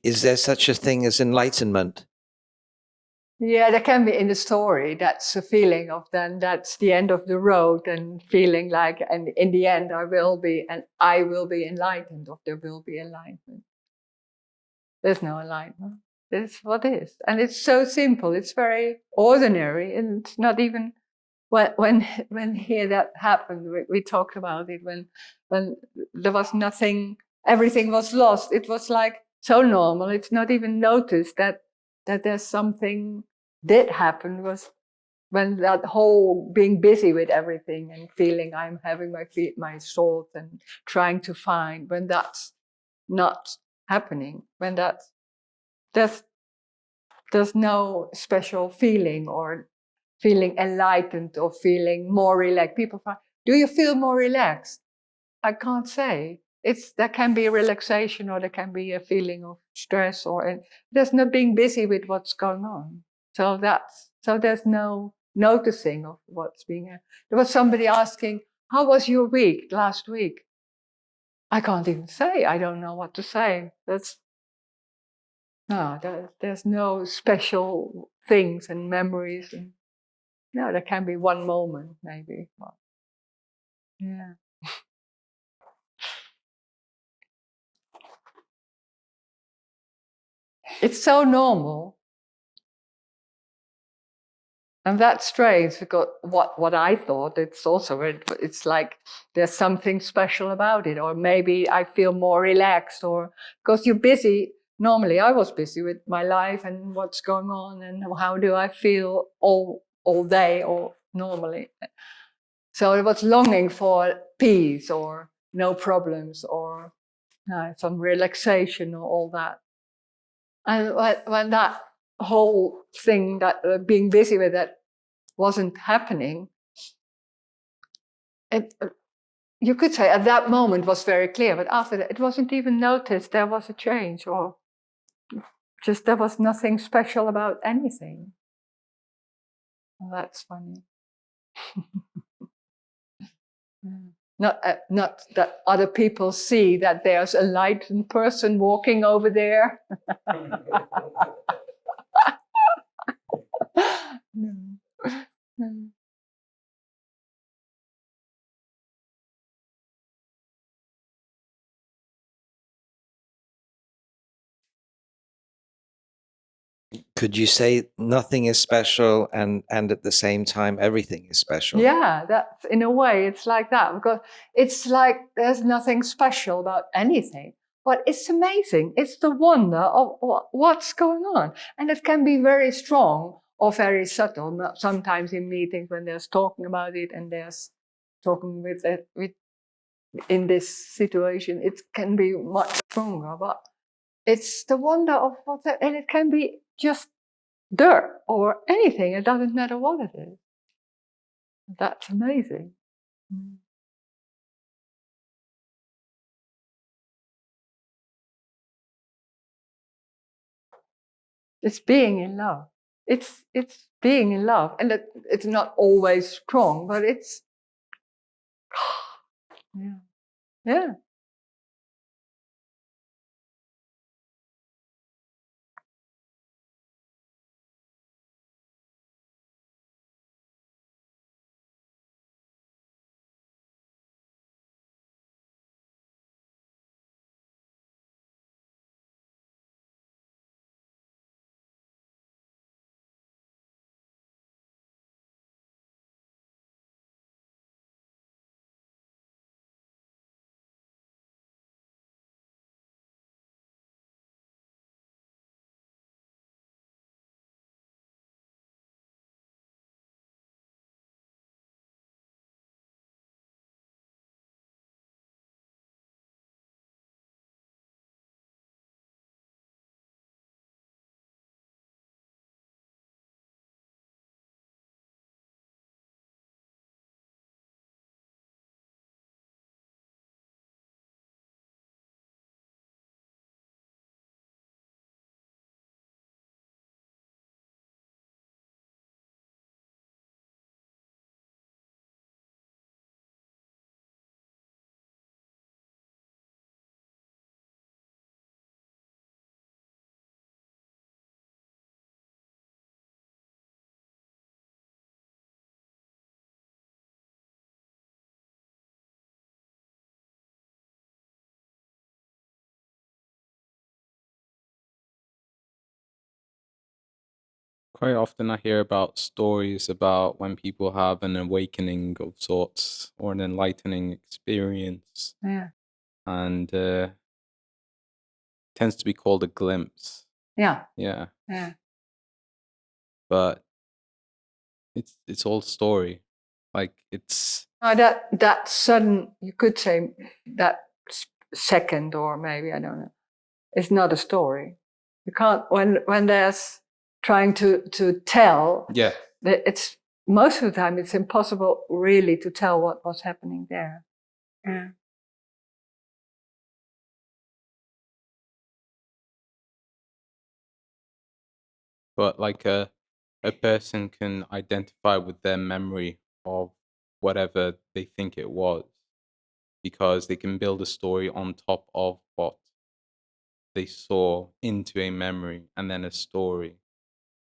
Is there such a thing as enlightenment?
Yeah, there can be in the story. That's a feeling of then that's the end of the road and feeling like, and in the end I will be enlightened, or there will be enlightenment. There's no enlightenment. It's what is. And it's so simple. It's very ordinary and it's not even when here that happened, we talked about it when there was nothing, everything was lost. It was like so normal. It's not even noticed that there's something did happen. Was when that whole being busy with everything and feeling I'm having my thoughts and trying to find, when that's not happening, when there's no special feeling or feeling enlightened or feeling more relaxed. People find, do you feel more relaxed? I can't say. There can be a relaxation or there can be a feeling of stress or there's no being busy with what's going on. So there's no noticing of what's being. There was somebody asking, how was your week last week? I can't even say. I don't know what to say. There's no special things and memories. And, no, there can be one moment, maybe. But, yeah. It's so normal. And that's strange because what I thought, it's like there's something special about it. Or maybe I feel more relaxed or because you're busy. Normally I was busy with my life and what's going on and how do I feel all day or normally. So I was longing for peace or no problems or some relaxation or all that. And when that whole thing, that being busy with that, wasn't happening, you could say at that moment was very clear, but after that, it wasn't even noticed there was a change, or just there was nothing special about anything. Well, that's funny. Not that other people see that there's a enlightened person walking over there. No. No.
Could you say nothing is special and at the same time everything is special?
Yeah, that's in a way it's like that, because it's like there's nothing special about anything, but it's amazing. It's the wonder of what's going on, and it can be very strong or very subtle. Sometimes in meetings when there's talking about it and there's talking with in this situation, it can be much stronger. But it's the wonder of and it can be just dirt or anything. It doesn't matter what it is. That's amazing. It's being in love. It's being in love, and it's not always strong, but it's yeah.
Quite often I hear about stories about when people have an awakening of sorts or an enlightening experience,
Yeah,
and tends to be called a glimpse.
yeah,
Yeah,
yeah.
but it's all story. Like it's
That sudden, you could say that second, or maybe I don't know. It's not a story. You can't when there's trying to tell.
yeah.
It's most of the time it's impossible really to tell what was happening there. Yeah.
But like a person can identify with their memory of whatever they think it was, because they can build a story on top of what they saw into a memory, and then a story,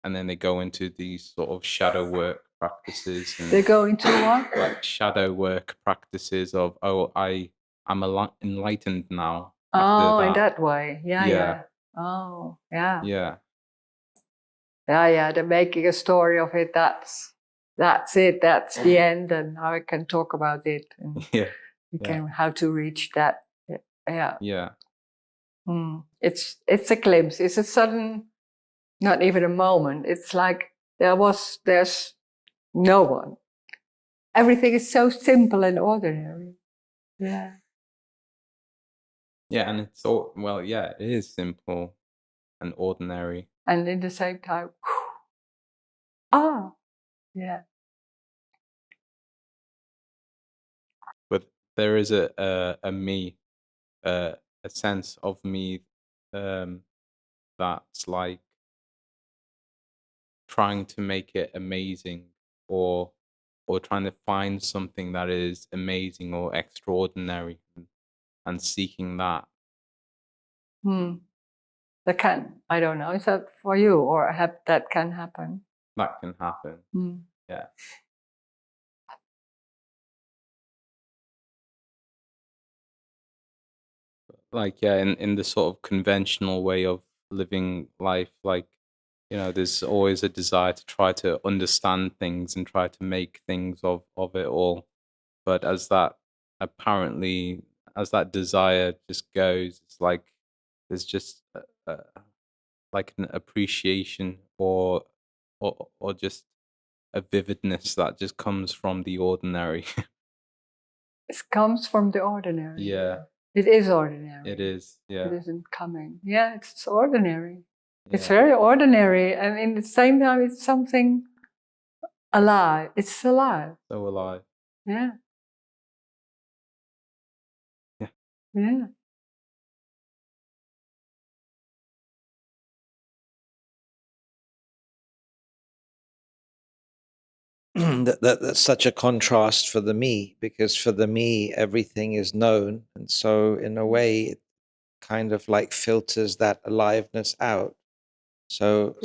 and then they go into these sort of shadow work practices
They
and
go into what?
like shadow work practices of, oh, I'm enlightened now
Oh,
after
in
that.
that way. Yeah,
Yeah.
yeah. Oh, yeah.
Yeah.
Yeah, yeah. They're making a story of it. That's it. That's the end, and now I can talk about it, and
Yeah.
you
Yeah.
can how to reach that. Yeah.
Yeah.
It's a glimpse. It's a sudden, not even a moment. It's like there's no one. Everything is so simple and ordinary. Yeah.
Yeah, and it's all well, yeah, it is simple and ordinary.
And in the same time, yeah.
But there is a me, a sense of me, that's like trying to make it amazing, or trying to find something that is amazing or extraordinary, and seeking that.
That can, I don't know, is that for you, or that can happen?
That can happen. Yeah. Like, yeah, in the sort of conventional way of living life, like, there's always a desire to try to understand things and try to make things of it all. But apparently, as that desire just goes, it's like there's just like an appreciation, or just a vividness that just comes from the ordinary.
It comes from the ordinary.
Yeah,
It is ordinary.
it is.
It
Yeah,
isn't coming. Yeah, it's ordinary. It's
yeah.
very ordinary, and in the same time, it's something alive. It's alive.
So alive.
Yeah.
Yeah.
Yeah.
That's such a contrast for the me, because for the me everything is known, and so in a way it kind of like filters that aliveness out. So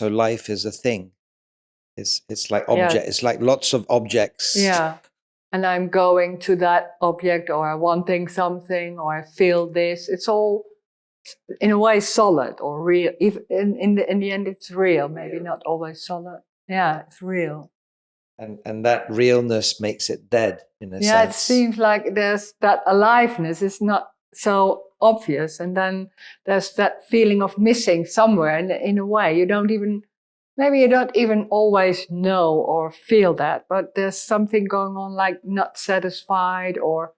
life is a thing. It's like object.
Yeah.
It's like lots of objects.
Yeah. And I'm going to that object, or I'm wanting something, or I feel this. It's all in a way solid or real. Even in the end, it's real. Maybe not always solid. Yeah, it's real.
And that realness makes it dead in a
Yeah,
sense.
it seems like there's that aliveness is not so obvious, and then there's that feeling of missing somewhere. And in a way, maybe you don't even always know or feel that, but there's something going on, like not satisfied, or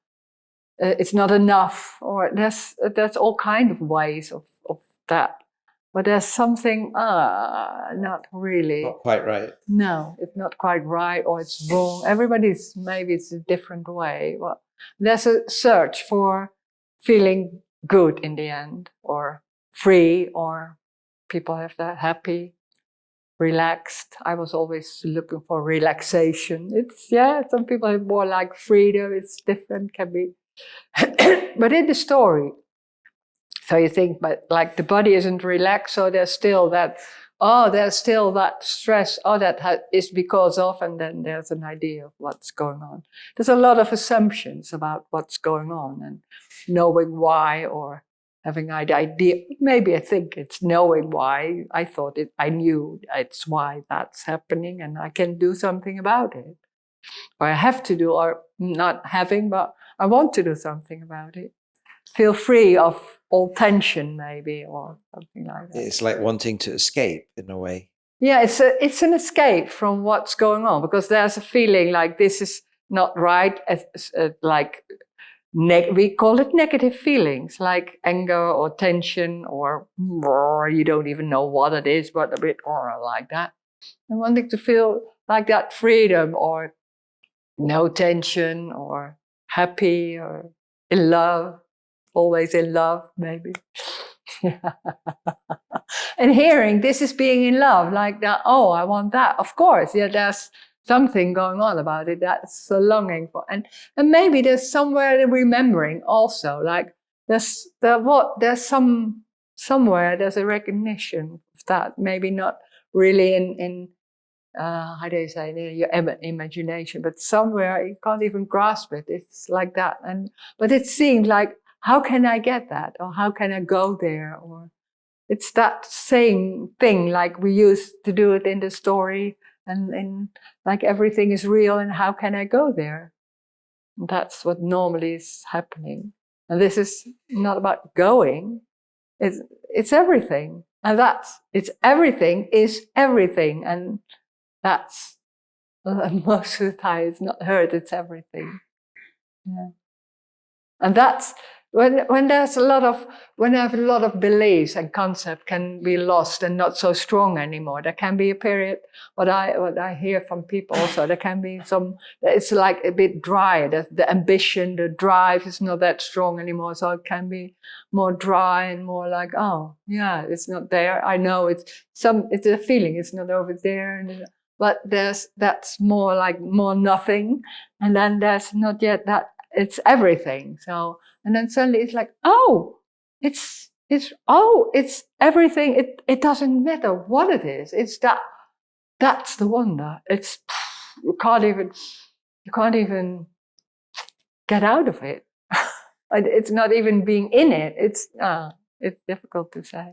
it's not enough, or there's all kind of ways of that. But there's something not really.
Not quite right.
No, it's not quite right, or it's wrong. Maybe it's a different way. Well, there's a search for feeling good in the end, or free, or people have that happy, relaxed. I was always looking for relaxation. Some people have more like freedom. It's different, can be. But in the story, so you think, but like the body isn't relaxed, so there's still that stress. That is because of, and then there's an idea of what's going on. There's a lot of assumptions about what's going on, and knowing why, or having an idea. Maybe I think it's knowing why. I knew it's why that's happening, and I can do something about it. Or I have to do, or not having, but I want to do something about it. Feel free of all tension, maybe, or something like that.
It's like wanting to escape in a way.
Yeah, it's an escape from what's going on, because there's a feeling like this is not right. We call it negative feelings, like anger or tension, or you don't even know what it is, but a bit like that. And wanting to feel like that freedom, or no tension, or happy, or in love. Always in love, maybe. And hearing this is being in love, like that. Oh, I want that. Of course, yeah. There's something going on about it. That's a longing for, and maybe there's somewhere the remembering also. Like somewhere there's a recognition of that. Maybe not really in how do you say, your imagination, but somewhere you can't even grasp it. It's like that, but it seems like, how can I get that? Or how can I go there? Or it's that same thing, like we used to do it in the story, and like everything is real, and how can I go there? And that's what normally is happening. And this is not about going. It's everything. And everything is everything. And that's, most of the time, it's not hurt, it's everything. Yeah. And that's when there's a lot of when I have a lot of beliefs and concept can be lost and not so strong anymore. There can be a period. What I hear from people also, there can be some. It's like a bit dry. The ambition, the drive is not that strong anymore. So it can be more dry and more like, oh yeah, it's not there. I know it's a feeling. It's not over there. But that's more like more nothing, and then there's not yet that it's everything. So. And then suddenly it's like, oh, it's everything. It doesn't matter what it is. It's that's the wonder. It's you can't even get out of it. It's not even being in it. It's difficult to say.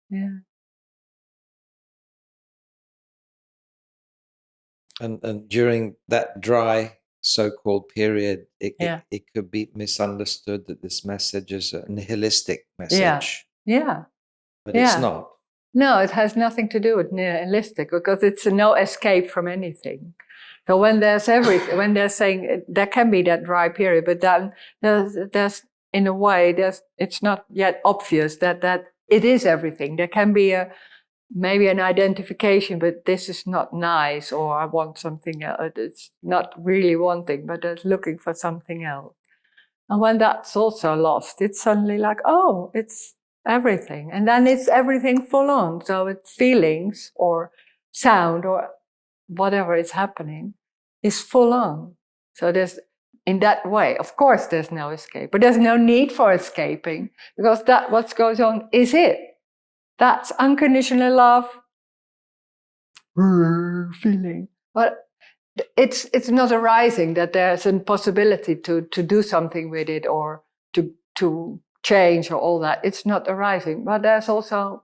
Yeah.
And during that dry so-called period, it
Yeah.
could be misunderstood that this message is a nihilistic
Yeah.
message,
Yeah.
but
Yeah.
it's not.
No, it has nothing to do with nihilistic because it's no escape from anything. So when there's everything, when they're saying there can be that dry period, but then there's in a way it's not yet obvious that it is everything. There can be maybe an identification, but this is not nice, or I want something else. It's not really wanting, but it's looking for something else. And when that's also lost, it's suddenly like, oh, it's everything. And then it's everything full on. So it's feelings or sound or whatever is happening is full on. So there's, in that way, of course, there's no escape, but there's no need for escaping because that what goes on is it. That's unconditional love feeling. But it's not arising that there's a possibility to do something with it or to change or all that. It's not arising, but there's also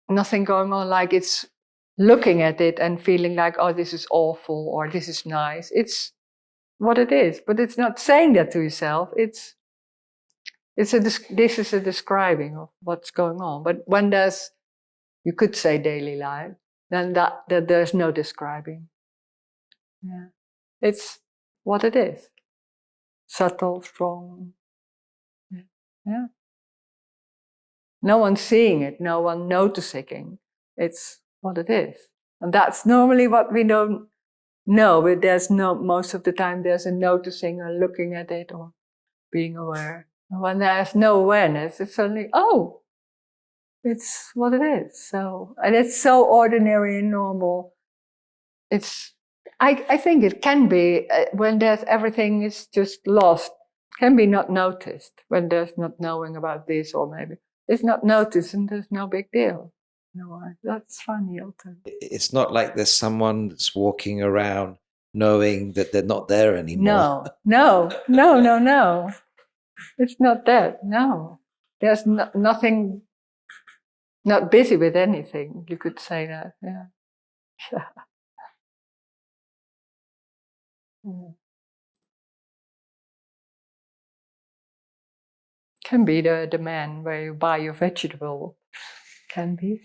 nothing going on like it's looking at it and feeling like, oh, this is awful or this is nice. It's what it is, but it's not saying that to yourself. This is a describing of what's going on. But when there's, you could say daily life, then that there's no describing. Yeah. It's what it is. Subtle, strong. Yeah. No one's seeing it, no one noticing. It's what it is. And that's normally what we don't know, but there's no, most of the time there's a noticing or looking at it or being aware. And when there's no awareness, it's suddenly, oh, it's what it is. So, and it's so ordinary and normal. I think it can be when there's everything is just lost, can be not noticed when there's not knowing about this or maybe it's not noticed and there's no big deal. No, that's funny, Elton.
It's not like there's someone that's walking around knowing that they're not there anymore.
No. It's not that. No, there's nothing. Not busy with anything. You could say that. Yeah. Can be the man where you buy your vegetable. Can be.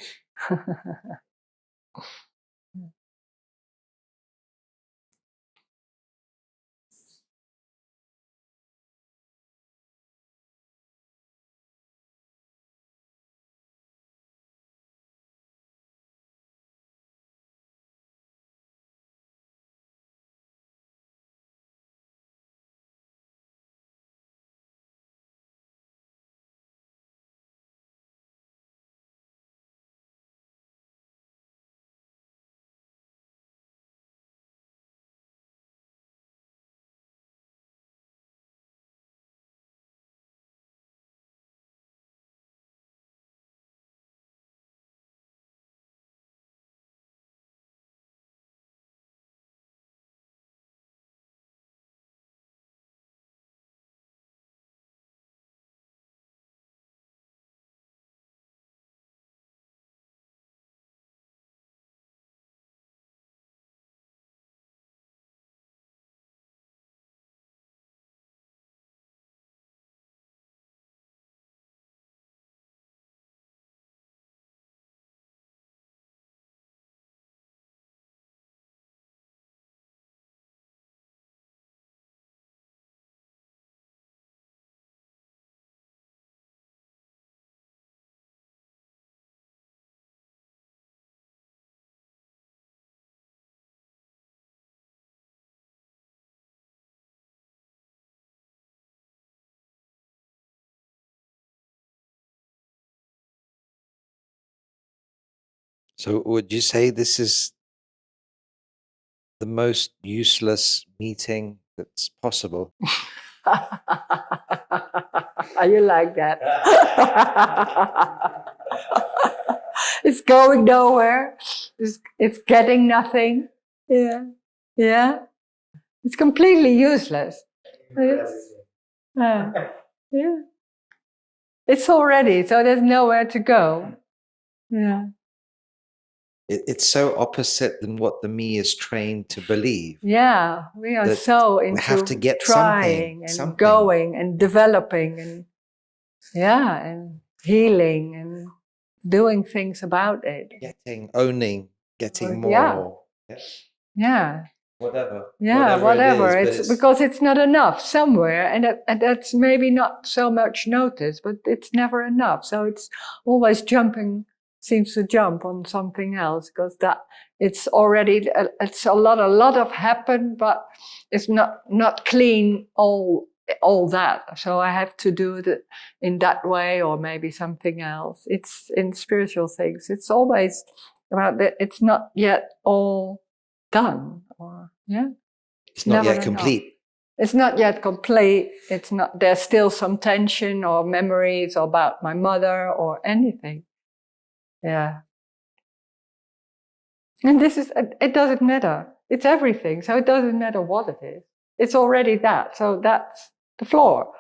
So would you say this is the most useless meeting that's possible?
You like that? It's going nowhere. It's getting nothing. Yeah. Yeah. It's completely useless. It's, yeah. It's already, so there's nowhere to go. Yeah.
It's so opposite than what the me is trained to believe.
Yeah, we are
That
so
we have to
into
get
trying and
something.
going and developing and and healing and doing things about it.
Owning, getting more.
Yeah.
Whatever.
Yeah, whatever.
It is,
it's because it's not enough somewhere, and that's maybe not so much noticed, but it's never enough. So it's always seems to jump on something else because that it's already it's a lot of happened, but it's not clean all that. So I have to do it in that way or maybe something else. It's in spiritual things. It's always about that. It's not yet all done, or
it's not yet
enough.
complete.
It's not yet complete. It's not. There's still some tension or memories about my mother or anything. Yeah. And this is. It doesn't matter. It's everything. So it doesn't matter what it is. It's already that. So that's the floor.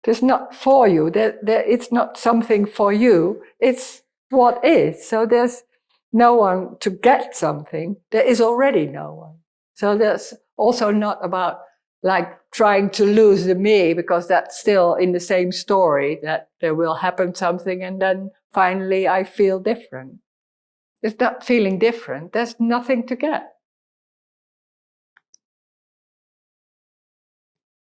It's not for you. It's not something for you. It's what is. So there's no one to get something. There is already no one. So that's also not about like trying to lose the me, because that's still in the same story that there will happen something and then finally I feel different. It's not feeling different. There's nothing to get.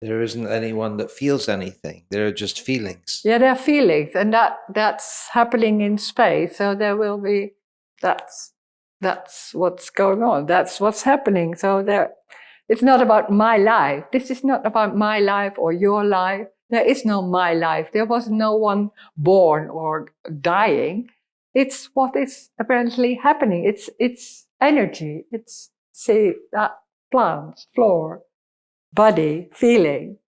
There isn't anyone that feels anything. There are just feelings.
Yeah, there are feelings, and that's happening in space. So there will be that's what's going on. That's what's happening. So it's not about my life. This is not about my life or your life. There is no my life. There was no one born or dying. It's what is apparently happening. It's energy. It's that plants, floor, body, feeling,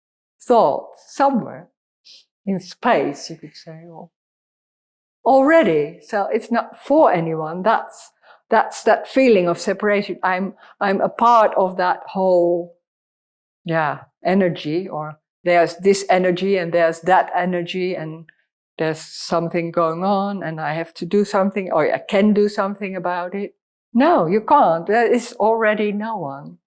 thought, somewhere in space, you could say, or already. So it's not for anyone. That's that feeling of separation. I'm a part of that whole, energy, or there's this energy and there's that energy and there's something going on and I have to do something or I can do something about it. No, you can't. There is already no one.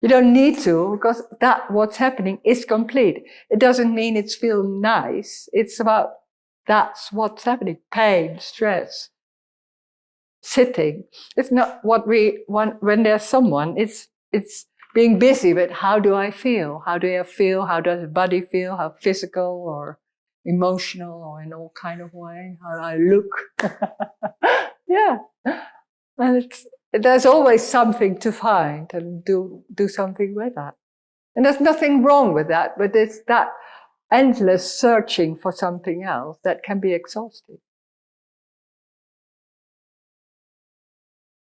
You don't need to, because what's happening is complete. It doesn't mean it's feeling nice. It's about that's what's happening. Pain, stress, sitting. It's not what we want when there's someone. It's being busy with how do I feel? How do I feel? How does the body feel? How physical or emotional or in all kind of way? How do I look? Yeah. And there's always something to find and do something with that. And there's nothing wrong with that, but it's that endless searching for something else that can be exhausting.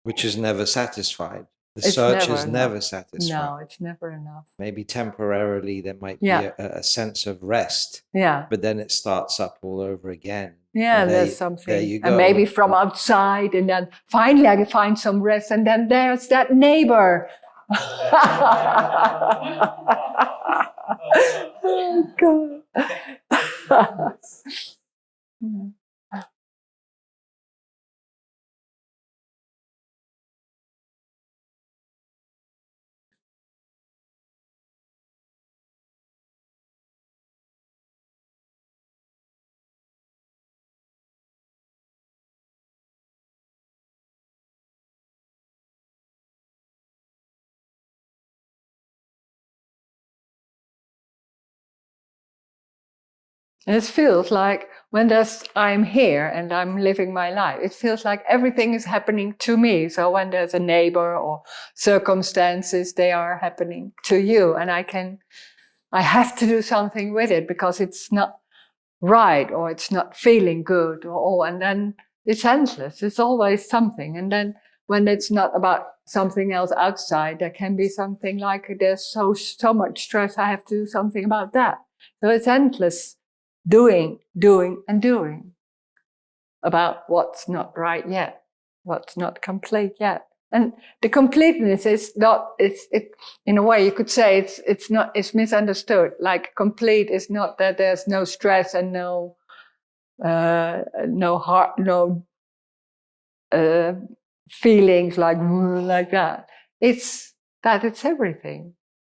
Which is never satisfied. The
It's
search
never
is
enough.
never satisfied.
No, it's never enough.
Maybe temporarily there might be a sense of rest.
Yeah.
But then it starts up all over again.
Yeah, there's something.
There you go.
And maybe from outside, and then finally I find some rest, and then there's that neighbor. Oh, God. And it feels like when I'm here and I'm living my life, it feels like everything is happening to me. So when there's a neighbor or circumstances, they are happening to you. And I have to do something with it because it's not right or it's not feeling good and then It's endless. It's always something. And then when it's not about something else outside, there can be something like there's so much stress, I have to do something about that. So it's endless doing about what's not right yet, what's not complete yet. And the completeness is not, in a way you could say it's misunderstood. Like complete is not that there's no stress and no heart, no feelings like that. It's that it's everything.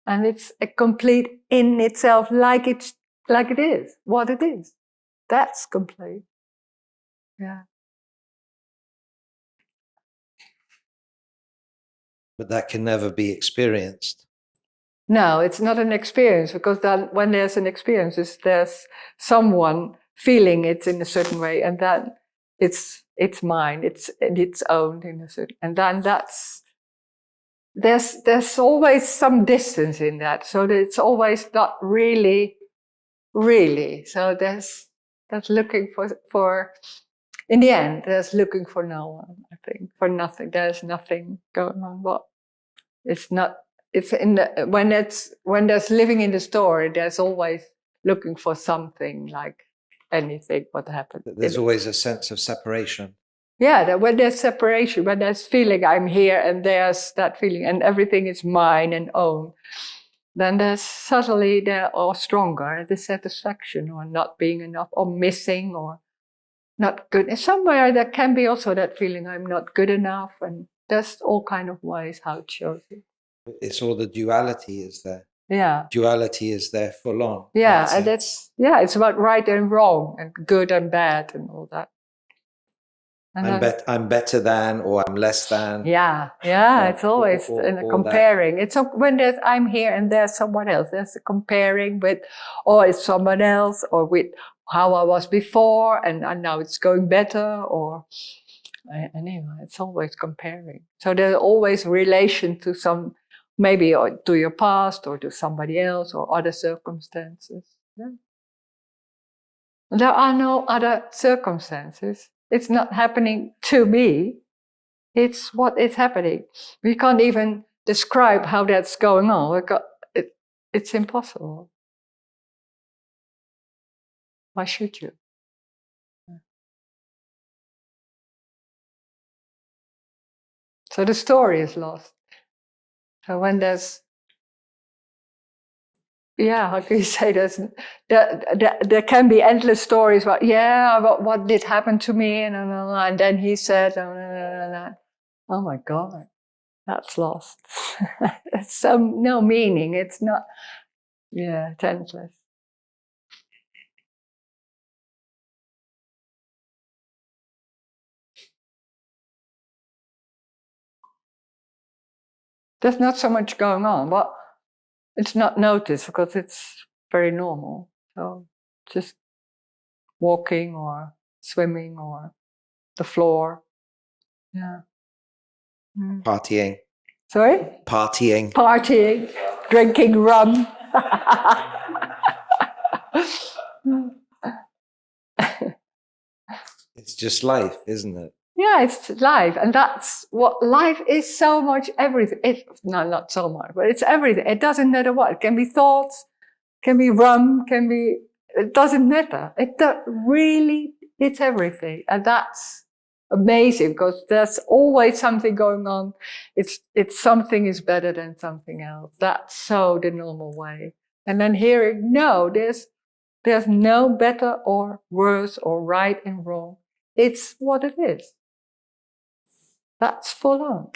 And it's a complete in itself, like it is, what it is. That's complete. Yeah.
But that can never be experienced.
No, it's not an experience, because then when there's an experience, there's someone feeling it in a certain way, and then it's mine, it's own in a certain, and then there's always some distance in that, so that it's always not really. So that's looking for in the end, there's looking for no one, I think, for nothing. There's nothing going on. But it's not. It's in the when there's living in the story. There's always looking for something, like anything. What happened?
There's always a sense of separation.
Yeah, that when there's separation, when there's feeling I'm here, and there's that feeling, and everything is mine and own, then there's suddenly there or stronger dissatisfaction, or not being enough, or missing, or not good. And somewhere there can be also that feeling I'm not good enough, and there's all kind of ways how it shows it.
It's all the duality is there.
Yeah.
Duality is there full on.
Yeah, and it's about right and wrong, and good and bad, and all that. And
I'm better than, or I'm less than.
Yeah. It's always in a comparing. It's when there's I'm here and there's someone else. There's a comparing with, or it's someone else, or with how I was before, and now it's going better, or anyway, it's always comparing. So there's always relation to some, maybe or to your past, or to somebody else, or other circumstances. Yeah. There are no other circumstances. It's not happening to me. It's what is happening. We can't even describe how that's going on. It's impossible. Why should you? So the story is lost. So when there's, how can you say this? There can be endless stories about, about what did happen to me, and then he said, oh my God, that's lost. It's no meaning. It's not, it's endless. There's not so much going on, but it's not noticed because it's very normal. So just walking or swimming or the floor. Yeah.
Partying.
Sorry?
Partying.
Drinking rum.
It's just life, isn't it?
Yeah, it's life. And that's what life is, so much everything. No, not so much, but it's everything. It doesn't matter what. It can be thoughts, can be rum, it doesn't matter. It's everything. And that's amazing, because there's always something going on. It's something is better than something else. That's so the normal way. And then hearing, no, there's no better or worse or right and wrong. It's what it is. That's full on.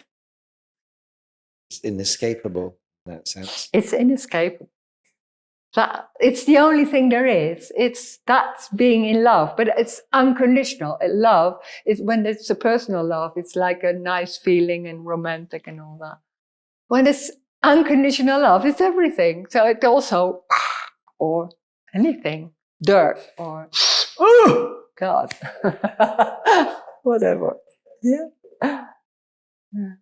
It's inescapable in that sense.
It's inescapable. It's the only thing there is. That's being in love, but it's unconditional. Love is when it's a personal love. It's like a nice feeling and romantic and all that. When it's unconditional love, it's everything. So it also, or anything, dirt or, oh God, whatever. Yeah. Yeah.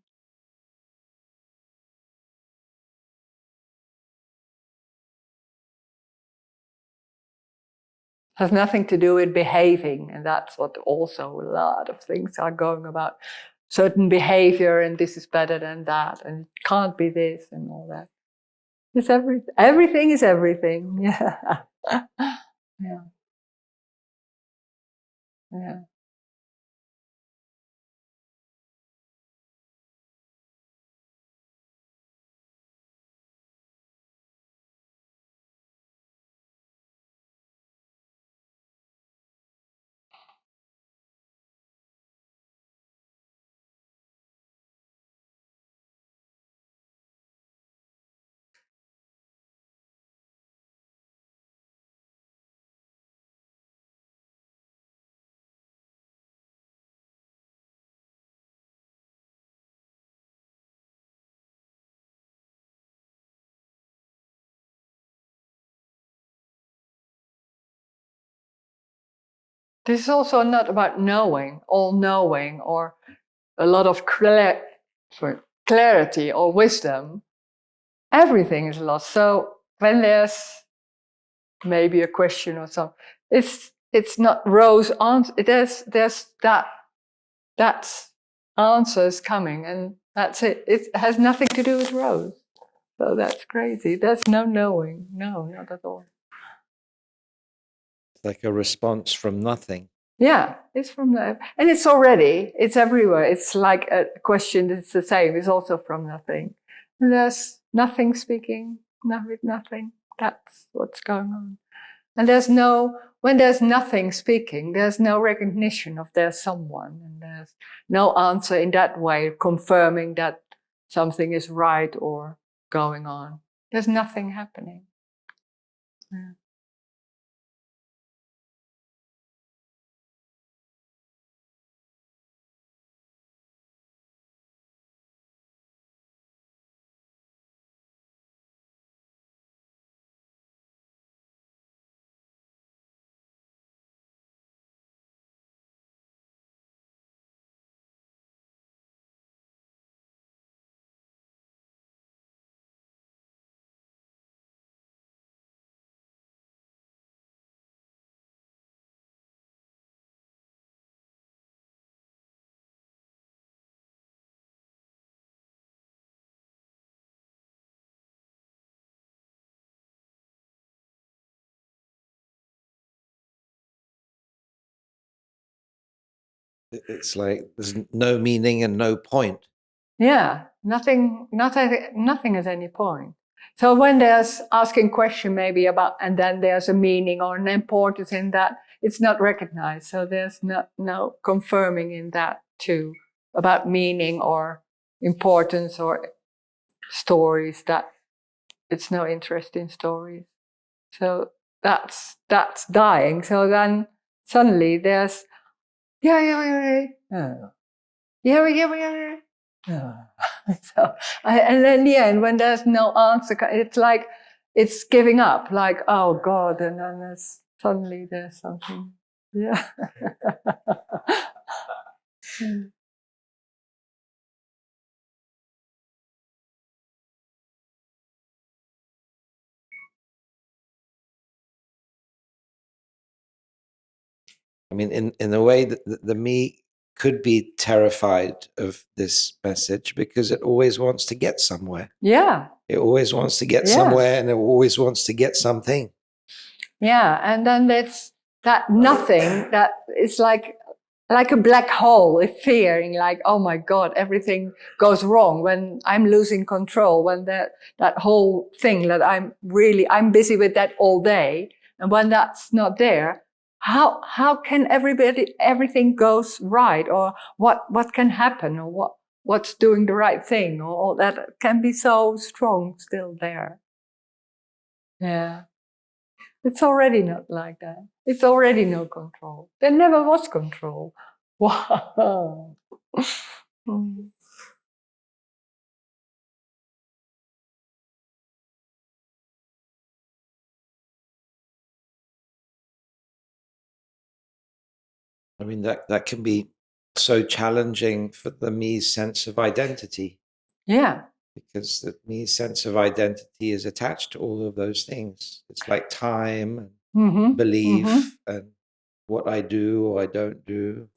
Has nothing to do with behaving, and that's what also a lot of things are going about. Certain behavior, and this is better than that, and it can't be this and all that. It's everything is everything. Yeah. Yeah. Yeah. This is also not about knowing, all knowing, or a lot of clarity or wisdom. Everything is lost. So when there's maybe a question or something, it's not Roes answer. There's that's answers coming, and that's it. It has nothing to do with Roes. So that's crazy. There's no knowing. No, not at all.
It's like a response from nothing.
Yeah, it's from there. And it's everywhere. It's like a question that's the same. It's also from nothing. And there's nothing speaking, nothing. That's what's going on. And when there's nothing speaking, there's no recognition of there's someone. And there's no answer in that way, confirming that something is right or going on. There's nothing happening. Yeah.
It's like there's no meaning and no point.
Yeah, nothing at any point. So when there's asking question maybe about, and then there's a meaning or an importance in that, it's not recognized. So there's no confirming in that too about meaning or importance or stories. That it's no interest in stories. So that's dying. So then suddenly there's yeah. So, and then in the end, when there's no answer, it's like it's giving up. Like, oh God, and then suddenly there's something. Yeah.
I mean, in a way, the me could be terrified of this message because it always wants to get somewhere.
Yeah.
It always wants to get somewhere, and it always wants to get something.
Yeah, and then it's that nothing that is like a black hole, a fearing, like, oh my God, everything goes wrong when I'm losing control, when that whole thing that I'm busy with that all day, and when that's not there, how can everything goes right, or what can happen, or what's doing the right thing, or all that can be so strong still there. Yeah. It's already not like that. It's already no control. There never was control. Wow. Mm.
I mean, that can be so challenging for the me's sense of identity.
Yeah.
Because the me's sense of identity is attached to all of those things. It's like time and belief and what I do or I don't do.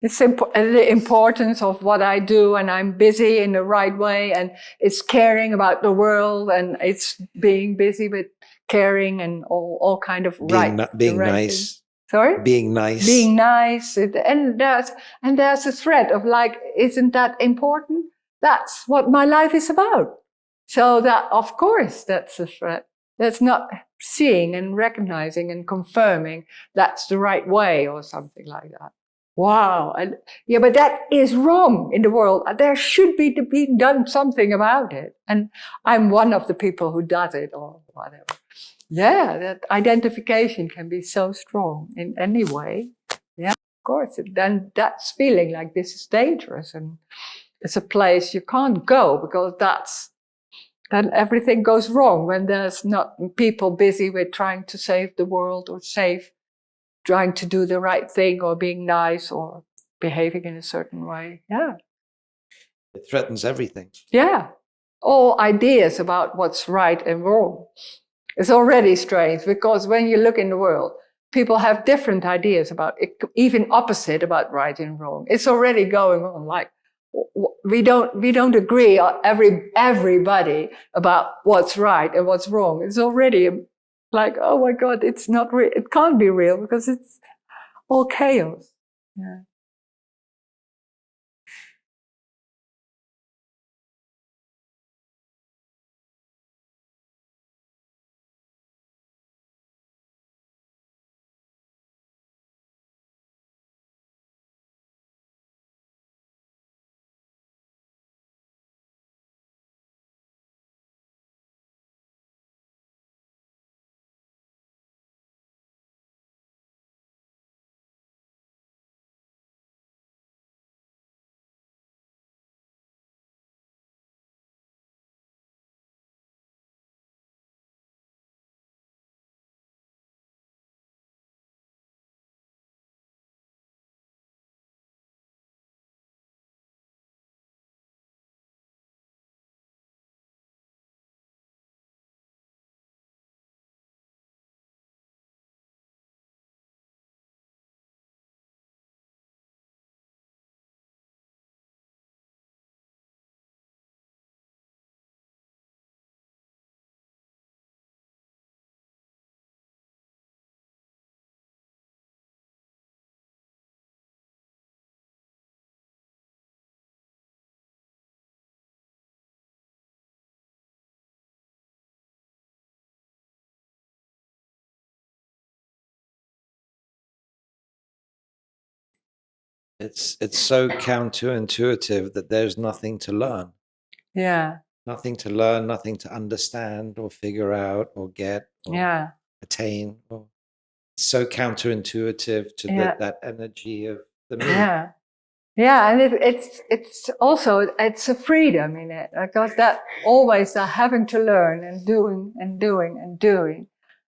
It's the importance of what I do, and I'm busy in the right way, and it's caring about the world, and it's being busy with caring and all kind of
Being
right
nice.
thing. Sorry?
Being nice.
Being nice. And there's a thread of like, isn't that important? That's what my life is about. So that, of course, that's a threat. That's not seeing and recognizing and confirming that's the right way or something like that. Wow. Yeah, but that is wrong in the world. There should be done something about it. And I'm one of the people who does it or whatever. Yeah, that identification can be so strong in any way. Yeah, of course. Then that's feeling like this is dangerous and it's a place you can't go because then everything goes wrong when there's not people busy with trying to save the world or trying to do the right thing or being nice or behaving in a certain way. Yeah.
It threatens everything.
Yeah. All ideas about what's right and wrong. It's already strange because when you look in the world, people have different ideas about it, even opposite about right and wrong. It's already going on. Like we don't agree everybody about what's right and what's wrong. It's already like, oh my God, it's not real. It can't be real because it's all chaos. Yeah.
It's so counterintuitive that there's nothing to learn.
Yeah.
Nothing to learn, nothing to understand or figure out or get or attain. It's so counterintuitive to that energy of the me.
Yeah. Yeah, and it's also it's a freedom in it because that always the having to learn and doing and doing and doing,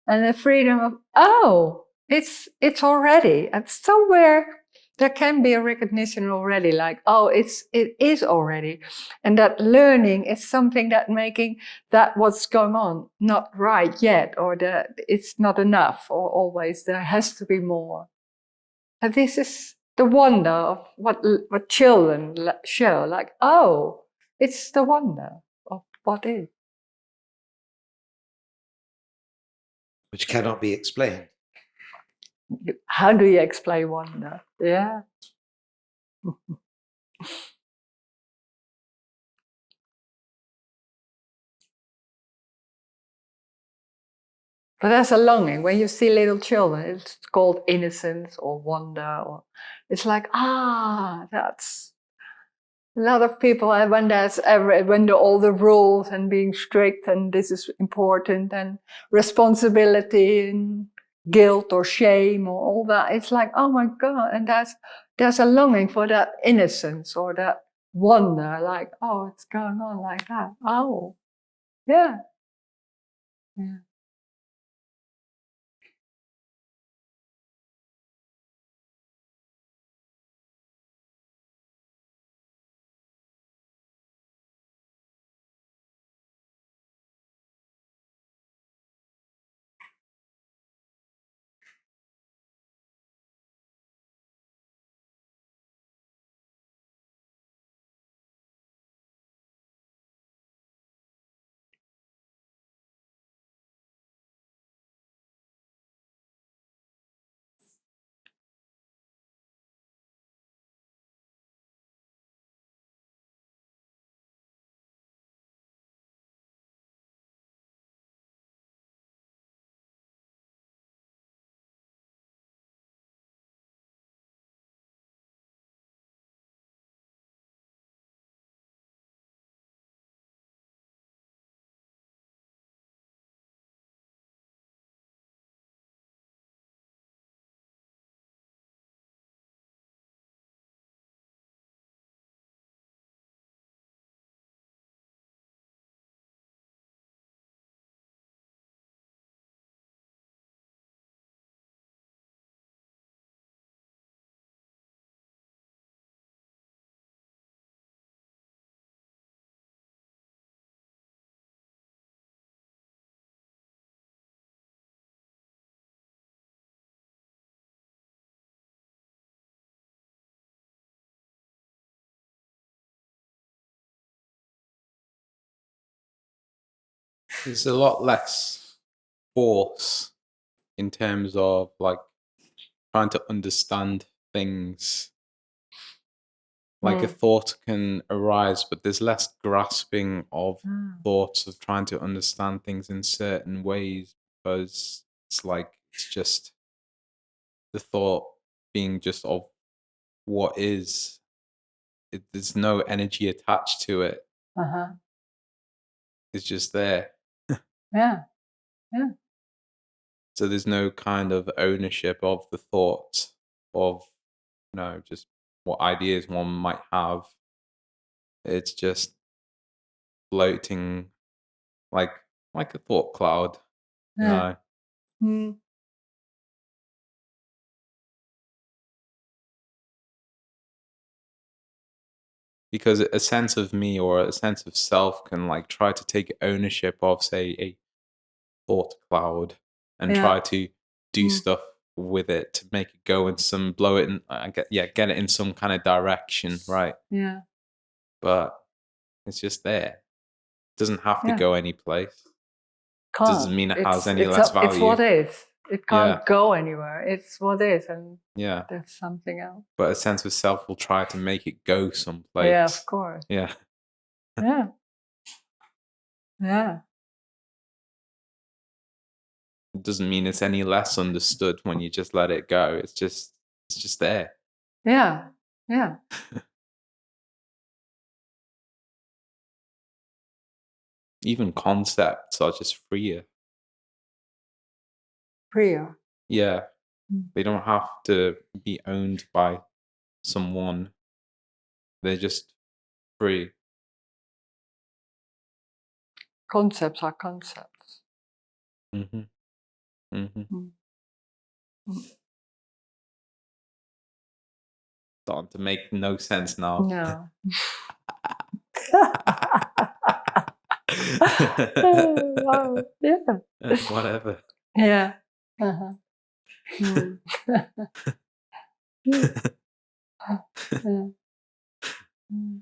and the freedom of it's already and somewhere there can be a recognition already like it is already, and that learning is something that making that what's going on not right yet or that it's not enough or always there has to be more, and this is the wonder of what children show, like, oh, it's the wonder of what is.
Which cannot be explained.
How do you explain wonder? Yeah. But there's a longing. When you see little children, it's called innocence or wonder. Or it's like, that's a lot of people. And when all the rules and being strict and this is important and responsibility and guilt or shame or all that, it's like, oh my God. And there's a longing for that innocence or that wonder, like, oh, it's going on like that. Oh, yeah. Yeah.
There's a lot less force in terms of like trying to understand things. Like a thought can arise, but there's less grasping of thoughts of trying to understand things in certain ways, because it's like it's just the thought being just of what is. There's no energy attached to it. It's just there.
Yeah. Yeah.
So there's no kind of ownership of the thoughts of, just what ideas one might have. It's just floating like a thought cloud, you
Yeah.
know.
Mm.
Because a sense of me or a sense of self can like try to take ownership of, say, a thought cloud and
Yeah.
try to do
Mm.
stuff with it to make it go in some, blow it in, get it in some kind of direction, right?
Yeah.
But it's just there. It doesn't have to
Yeah.
go any place.
Can't.
Doesn't mean it has any
It's
less
it's what
value.
is. It can't
Yeah.
go anywhere. It's what is, and
Yeah.
there's something else.
But a sense of self will try to make it go someplace.
Yeah, of course.
Yeah.
Yeah. Yeah.
It doesn't mean it's any less understood when you just let it go. It's just there.
Yeah. Yeah.
Even concepts are just freer.
Priya.
Yeah.
Mm.
They don't have to be owned by someone. They're just free.
Concepts are concepts.
Mm-hmm. Mm-hmm.
Mm. Mm.
Starting to make no sense now.
No. Wow. Yeah.
Whatever.
Yeah. Uh-huh. Mm. Yeah. Mm.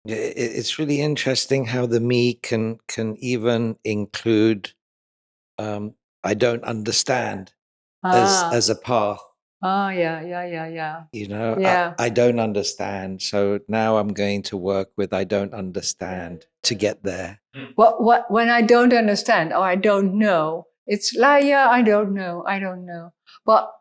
It's really interesting how the me can even include I don't understand as a path.
Yeah. Yeah.
I don't understand, so now I'm going to work with I don't understand to get there.
What when I don't understand or I don't know, it's like, yeah, I don't know. But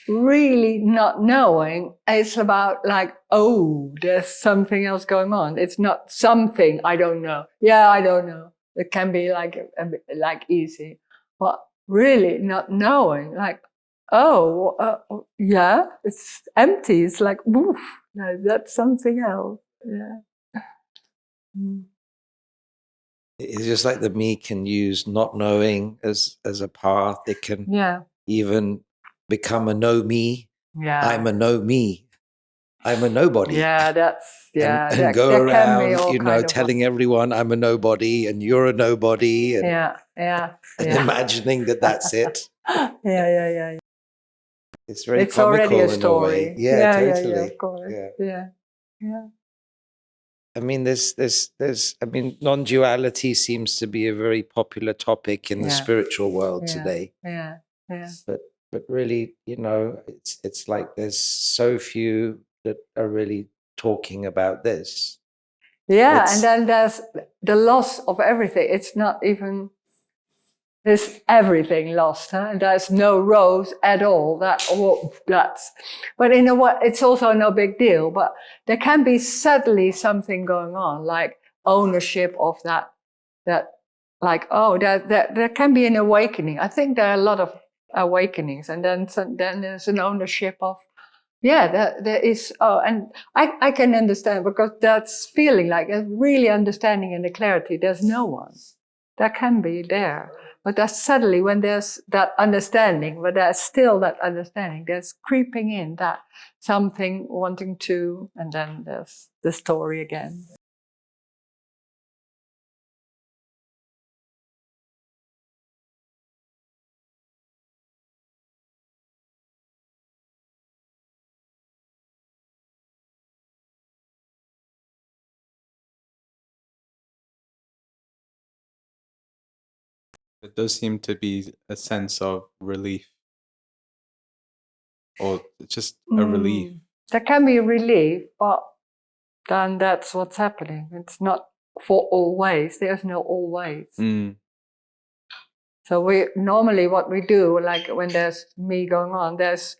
really not knowing, it's about like, oh, there's something else going on. It's not something I don't know. Yeah, I don't know. It can be like a bit like easy, but really not knowing, like, oh, yeah, it's empty. It's like, woof, no, that's something else. Yeah. Mm.
It's just like the me can use not knowing as a path. It can
Yeah.
even become a no me.
Yeah.
I'm a no me. I'm a nobody.
Yeah, that's
and go
that can be
around,
all kind of
telling everyone I'm a nobody and you're a nobody, and,
yeah.
imagining that that's it.
Yeah.
It's very
It's already
comical
a
in a way.
story.
Yeah,
Yeah,
totally.
of course.
Yeah.
Yeah.
I mean, there's. I mean, non-duality seems to be a very popular topic in the
Yeah.
spiritual world
Yeah.
today.
Yeah.
But really, it's like there's so few that are really talking about this.
Yeah,
It's-
and then there's the loss of everything. It's not even there's everything lost, huh? And there's no Roes at all. But in a way, it's also no big deal. But there can be suddenly something going on, like ownership of that, like, oh, there can be an awakening. I think there are a lot of awakenings, and then there's an ownership of, yeah, there is. Oh, and I can understand, because that's feeling like a really understanding and the clarity. There's no one. That can be there. But that's suddenly when there's that understanding, but there's still that understanding, there's creeping in that something wanting to, and then there's the story again.
There does seem to be a sense of relief, or just a relief.
There can be relief, but then that's what's happening. It's not for always. There's no always. So we normally what we do, like when there's me going on, there's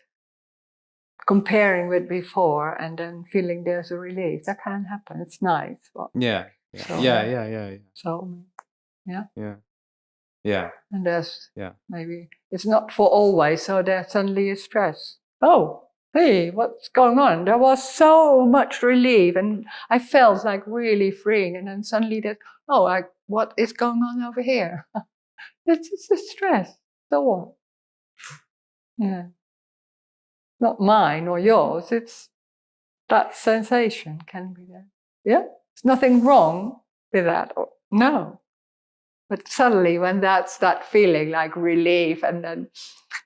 comparing with before and then feeling there's a relief. That can happen. It's nice. But
Yeah.
So, So
Yeah.
and there's
Yeah.
maybe it's not for always. So there's suddenly a stress. Oh, hey, what's going on? There was so much relief, and I felt like really freeing. And then suddenly there's what is going on over here? It's just a stress. So what? Yeah. Not mine or yours. It's that sensation can be there. Yeah? There's nothing wrong with that. No. But suddenly when that's that feeling like relief, and then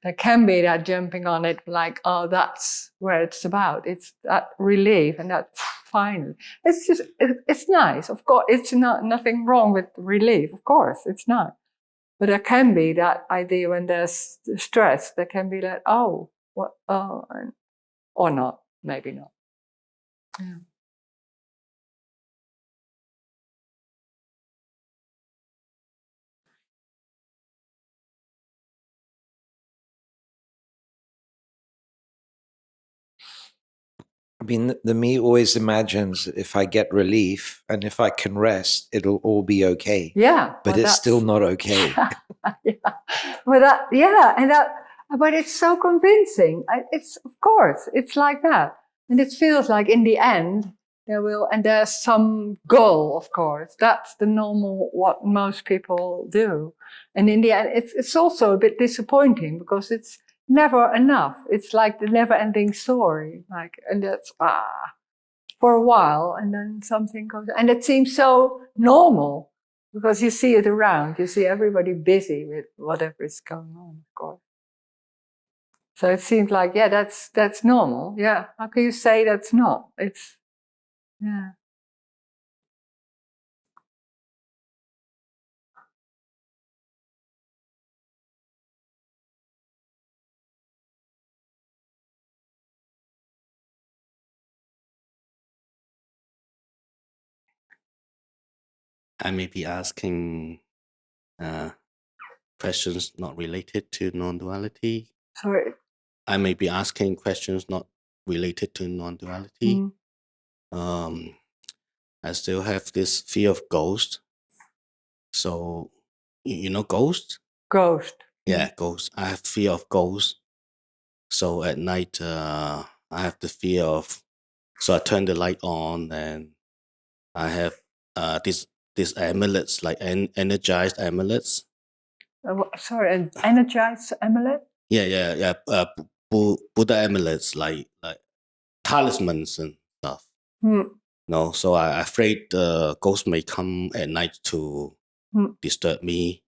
there can be that jumping on it like, oh, that's where it's about. It's that relief and that finally. It's just, it's nice. Of course, it's nothing wrong with relief. Of course, it's not. But there can be that idea when there's stress, there can be that, or not, maybe not. Yeah.
I mean, the me always imagines that if I get relief and if I can rest, it'll all be okay.
Yeah.
But it's still not okay.
But it's so convincing. It's, of course, it's like that. And it feels like in the end, there's some goal, of course. That's the normal, what most people do. And in the end, it's also a bit disappointing because it's never enough. It's like the never-ending story. And that's, for a while, and then something goes, and it seems so normal because you see it around. You see everybody busy with whatever is going on, of course. So it seems like, that's normal. Yeah. How can you say that's not? It's, yeah.
I may be asking questions not related to non-duality.
Sorry.
I may be asking questions not related to non-duality. I still have this fear of ghosts. So, you know ghosts?
Ghost.
Yeah, ghosts. I have fear of ghosts. So at night, I have the fear of. So I turn the light on, and I have these amulets, like energized amulets.
Sorry, an energized amulet?
Yeah. Buddha amulets, like talismans and stuff. No, so I'm afraid the ghost may come at night to disturb me.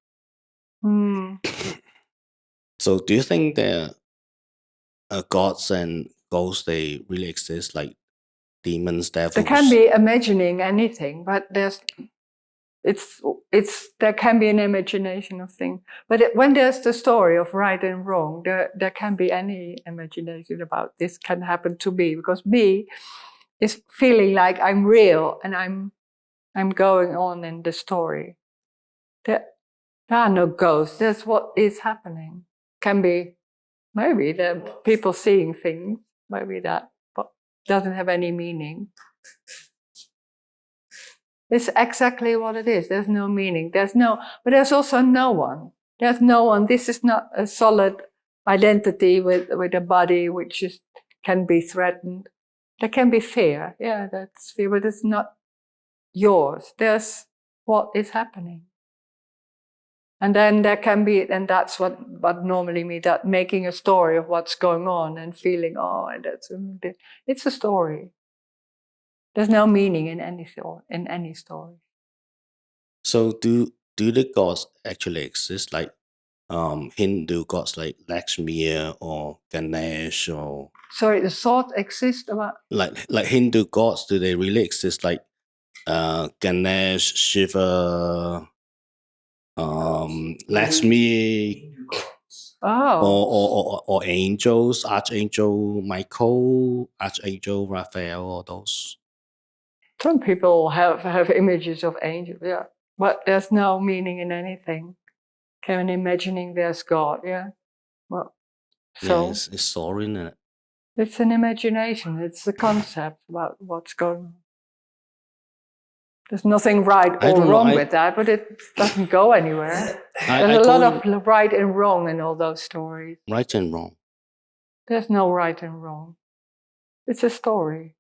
So do you think that gods and ghosts, they really exist, like demons, devils?
There can be imagining anything, but there can be an imagination of things. But when there's the story of right and wrong, there can be any imagination about this can happen to me, because me is feeling like I'm real and I'm going on in the story. There are no ghosts. That's what is happening. Can be maybe the people seeing things, maybe that, but doesn't have any meaning. It's exactly what it is. There's no meaning. But there's also no one. There's no one. This is not a solid identity with a body which can be threatened. There can be fear. Yeah, that's fear, but it's not yours. There's what is happening. And then there can be, and that's what normally means, that making a story of what's going on and feeling, it's a story. There's no meaning in any story.
So do the gods actually exist, like Hindu gods like Lakshmi or Ganesh, or
Sorry, the thought exists about
like Hindu gods? Do they really exist, like Ganesh, Shiva, Lakshmi,
Oh,
or angels, Archangel Michael, Archangel Raphael, or those.
some people have images of angels, yeah, but there's no meaning in anything. Can imagining there's God, yeah. Well, so
Yeah, it's soaring in it.
it's an imagination. It's a concept about what's going on. There's nothing right
I
or
don't know.
wrong with that, but it doesn't go anywhere.
I
There's a lot
told you
of right and wrong in all those stories.
right and wrong.
There's no right and wrong. It's a story.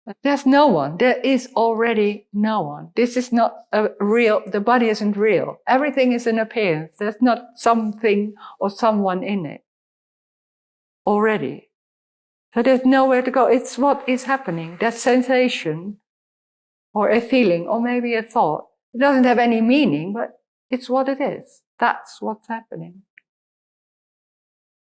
But there's no one. There is already no one. This is not a real, the body isn't real. Everything is an appearance. There's not something or someone in it already. So there's nowhere to go. It's what is happening. That sensation or a feeling or maybe a thought. It doesn't have any meaning, but it's what it is. That's what's happening.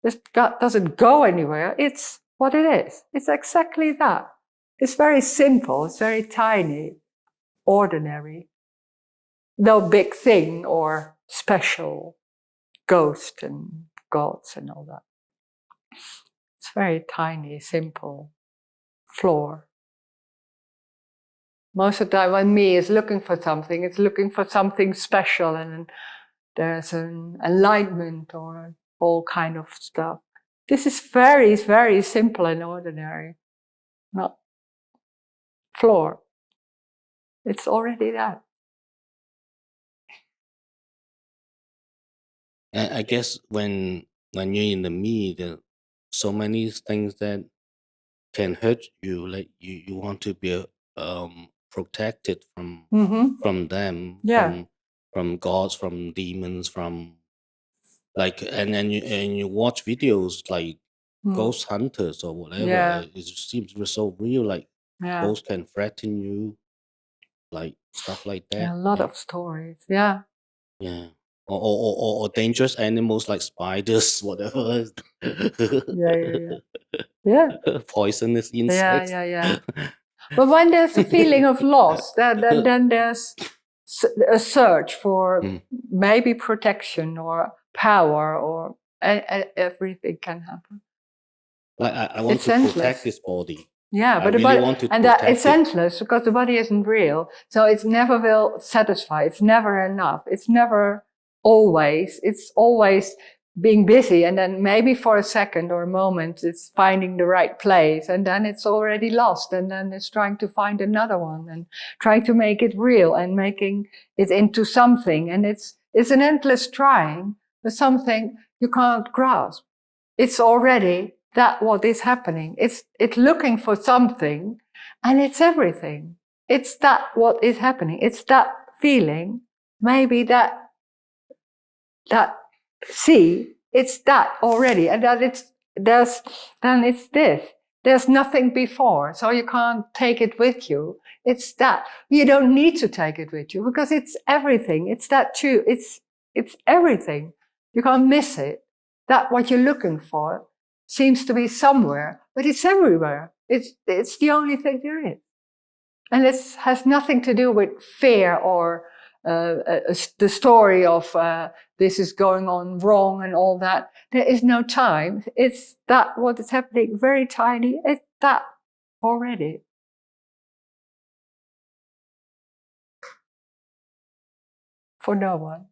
This doesn't go anywhere. It's what it is. It's exactly that. It's very simple. It's very tiny, ordinary. No big thing or special ghost and gods and all that. It's very tiny, simple floor. Most of the time when me is looking for something, it's looking for something special, and there's an enlightenment or all kind of stuff. This is very, very simple and ordinary. Not floor. It's already that.
And I guess when you're in the me, there are so many things that can hurt you. Like you want to be protected from them,
Yeah.
from gods, from demons, from like and you watch videos like ghost hunters or whatever.
Yeah.
It seems so real. Like
Yeah.
ghosts can threaten you, like stuff like
There
that.
are a lot of stories. Yeah.
Yeah. Or dangerous animals like spiders, whatever.
Yeah. Yeah.
Poisonous
Yeah.
insects.
Yeah. But when there's a feeling of loss, then there's a search for
Mm.
maybe protection or power, or everything can happen.
Like I want
It's
to
endless.
protect this body.
Yeah,
I
but the
really
body,
want to
and
protect
it's
it.
endless because the body isn't real. So it's never will satisfy. It's never enough. It's never always. It's always being busy, and then maybe for a second or a moment, it's finding the right place, and then it's already lost, and then it's trying to find another one and trying to make it real and making it into something. And it's an endless trying for something you can't grasp. It's already that what is happening. It's looking for something, and it's everything. It's that what is happening. It's that feeling. Maybe that see, it's that already, and that then it's this. There's nothing before, so you can't take it with you. It's that. You don't need to take it with you because it's everything. It's that too. It's everything. You can't miss it. That what you're looking for seems to be somewhere, but it's everywhere. It's the only thing there is. And this has nothing to do with fear or the story of this is going on wrong and all that. There is no time. It's that what is happening, very tiny. It's that already. For no one.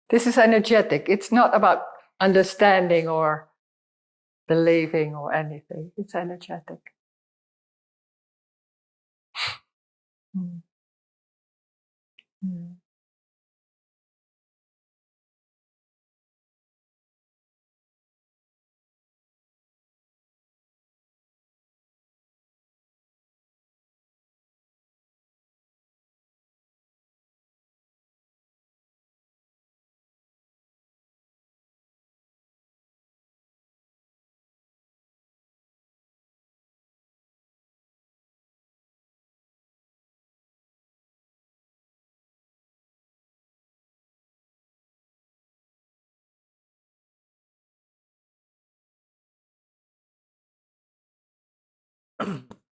This is energetic. It's not about understanding or believing or anything. It's energetic. Mm. Mm.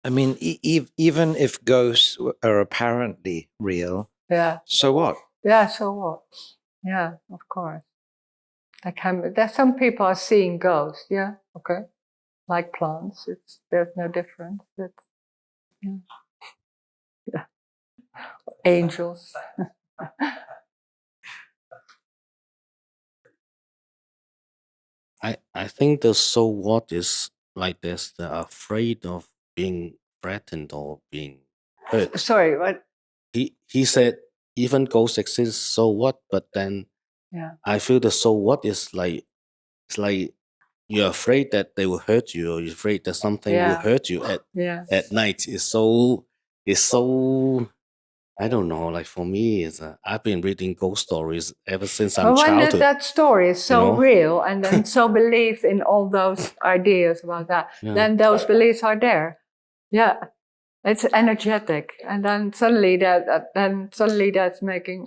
I mean, even if ghosts are apparently real,
Yeah.
so what?
Yeah, so what? Yeah, of course. There's some people are seeing ghosts, yeah, okay. Like plants, there's no difference. Yeah. Angels.
I think the so what is like this. They're afraid of being threatened or being hurt.
Sorry, what?
He said even ghosts exist. So what? But then
Yeah.
I feel the so what is like it's like you're afraid that they will hurt you, or you're afraid that something will
Yeah.
hurt you at night. It's so I don't know. Like for me, I've been reading ghost stories ever since I'm
But when
childhood.
that story is so
you know?
real and then so believe in all those ideas about that,
Yeah.
then those beliefs are there. Yeah. It's energetic. And then suddenly that's making,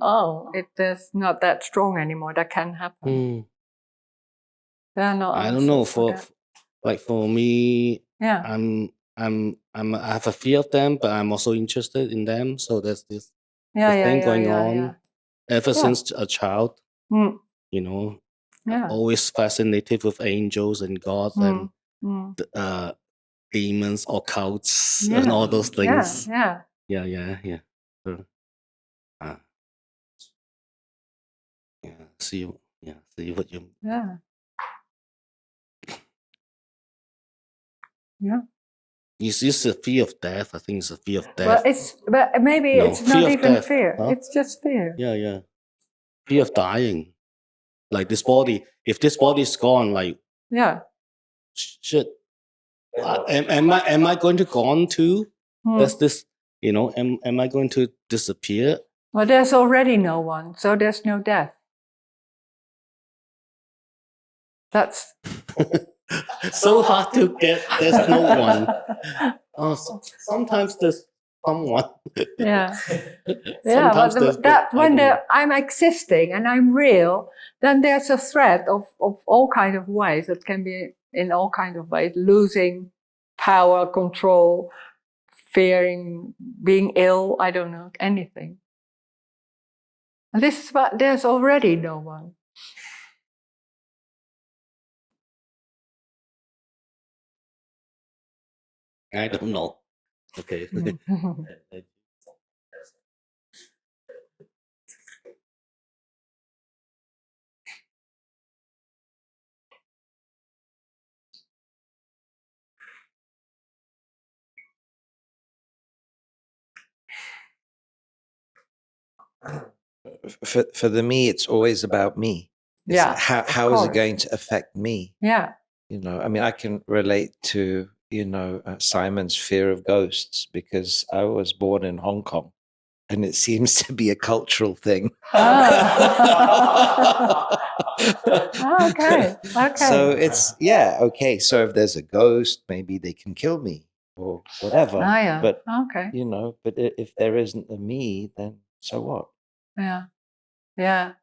it is not that strong anymore. That can happen. There are no
I don't know.
answers
For me,
yeah.
I have a fear of them, but I'm also interested in them. So there's this thing going on ever since a child.
Mm.
You know,
Yeah.
always fascinated with angels and gods and demons, occults, and all those things.
Yeah.
So, see what you.
Yeah. Yeah.
Is this a fear of death? I think it's a fear of
Well,
death.
maybe
No,
it's
fear
not
of
even
death,
fear.
huh?
It's just fear.
Yeah. Fear of dying. Like this body, if this body is gone, like shit. Am I going to gone too? There's this, am I going to disappear?
Well, there's already no one, so there's no death. That's
so hard to get. There's no one. Sometimes there's someone.
Yeah.
Sometimes
but when I'm existing and I'm real, then there's a threat of all kinds of ways. It can be in all kinds of ways: losing power, control, fearing, being ill. I don't know, anything. And this is what there's already no one.
I don't know. Okay.
For me, it's always about me. How is it going to affect me?
Yeah.
I mean, I can relate to Simon's fear of ghosts because I was born in Hong Kong, and it seems to be a cultural thing.
Okay.
So it's okay. So if there's a ghost, maybe they can kill me or whatever. But but if there isn't a me, then so what?
Yeah.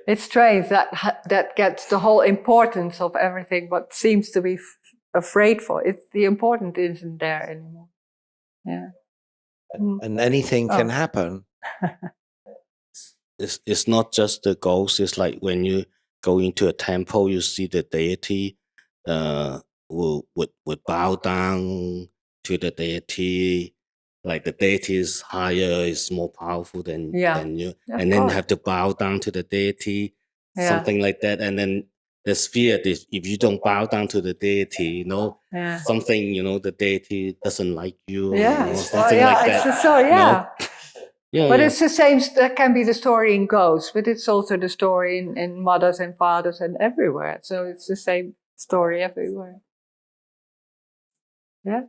It's strange that gets the whole importance of everything. What seems to be afraid for the importance isn't there anymore. Yeah.
And anything can happen.
It's not just the ghost. It's like when you go into a temple, you see the deity. Would bow down to the deity. Like the deity is higher, is more powerful than you, and then you have to bow down to the deity, something like that. And then there's fear that if you don't bow down to the deity, something the deity doesn't like you, something like that.
But it's the same. That can be the story in ghosts, but it's also the story in mothers and fathers and everywhere. So it's the same story everywhere. Yeah.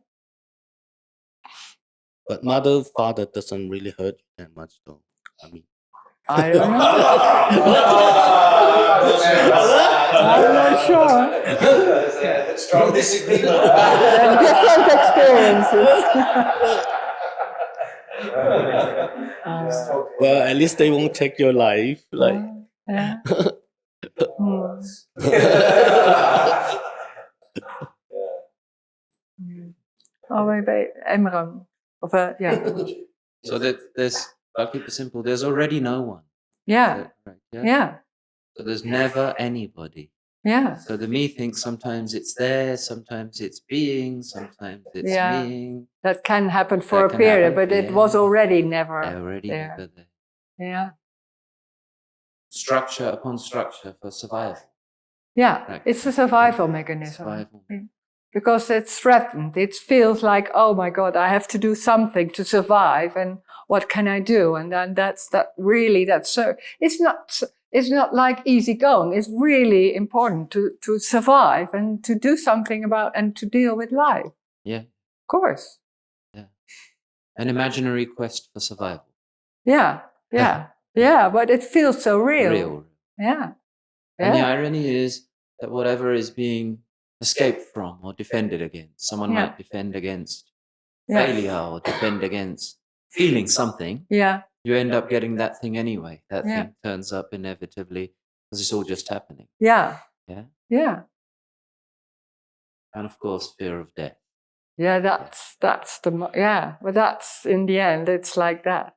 But mother, father doesn't really hurt you that much, though. I mean,
I don't know. I'm not sure.
Strong disagreement.
Different experiences.
well, at least they won't take your life. Like,
yeah. Oh, maybe Emran. Of yeah.
So there's, I'll keep it simple. There's already no one. Is
Yeah.
that correct?
Yeah.
So there's never anybody.
Yeah.
So the me thinks sometimes it's there, sometimes it's being, sometimes it's
Yeah.
being.
That can happen for
That
a
can
period,
happen,
but it was
yeah.
already never
Already
there.
never there.
Yeah.
Structure upon structure for survival.
Yeah.
Right.
It's a survival mechanism.
Survival.
Because it's threatened. It feels like, oh my God, I have to do something to survive, and what can I do? And then that's so. It's not like easy going. It's really important to survive and to do something about and to deal with life.
Yeah.
Of course.
Yeah. An imaginary quest for survival.
Yeah. Yeah. Yeah. But it feels so real.
Real.
Yeah.
And the
Yeah.
irony is that whatever is being escaped from or defended against, someone
Yeah.
might defend against
Yeah.
failure or defend against feeling something.
Yeah.
You end up getting that thing anyway. That
Yeah.
thing turns up inevitably because it's all just happening.
Yeah.
Yeah.
Yeah.
And of course, fear of death.
Yeah, but that's in the end, it's like that.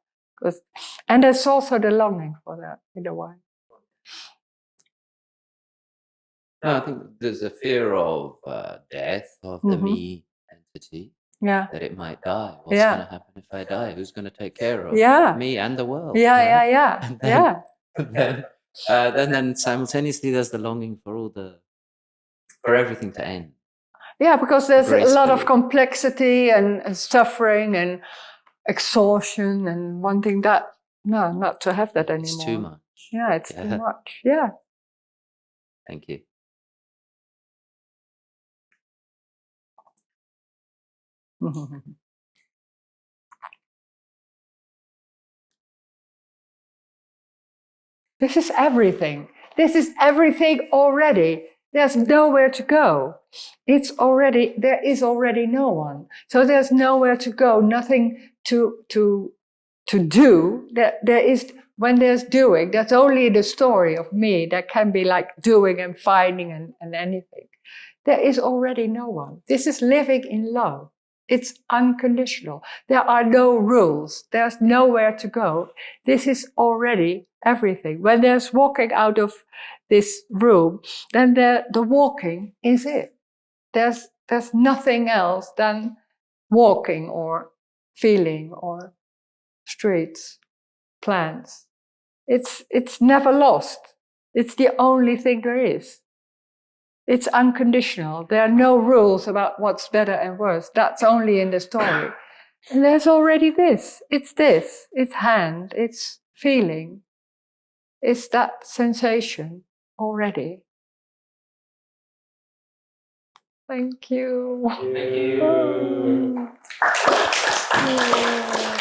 And there's also the longing for that in a way.
No, I think there's a fear of death, of the me entity,
Yeah.
that it might die. What's
Yeah.
going to happen if I die? Who's going to take care of
Yeah.
me and the world?
Yeah.
And then, then simultaneously, there's the longing for everything to end.
Yeah, because there's a lot of
Gracefully.
complexity and suffering and exhaustion and wanting that, no, not to have that anymore.
It's too much.
Yeah, it's too
Yeah.
much. Yeah.
Thank you.
This is everything. This is everything already. There's nowhere to go. There is already no one. So there's nowhere to go, nothing to do. When there's doing, that's only the story of me. That can be like doing and finding and anything. There is already no one. This is living in love. It's unconditional. There are no rules. There's nowhere to go. This is already everything. When there's walking out of this room, then the walking is it. There's nothing else than walking or feeling or streets, plants. It's never lost. It's the only thing there is. It's unconditional. There are no rules about what's better and worse. That's only in the story. And there's already this. It's hand. It's feeling. It's that sensation already. Thank you.
Thank you.
Oh.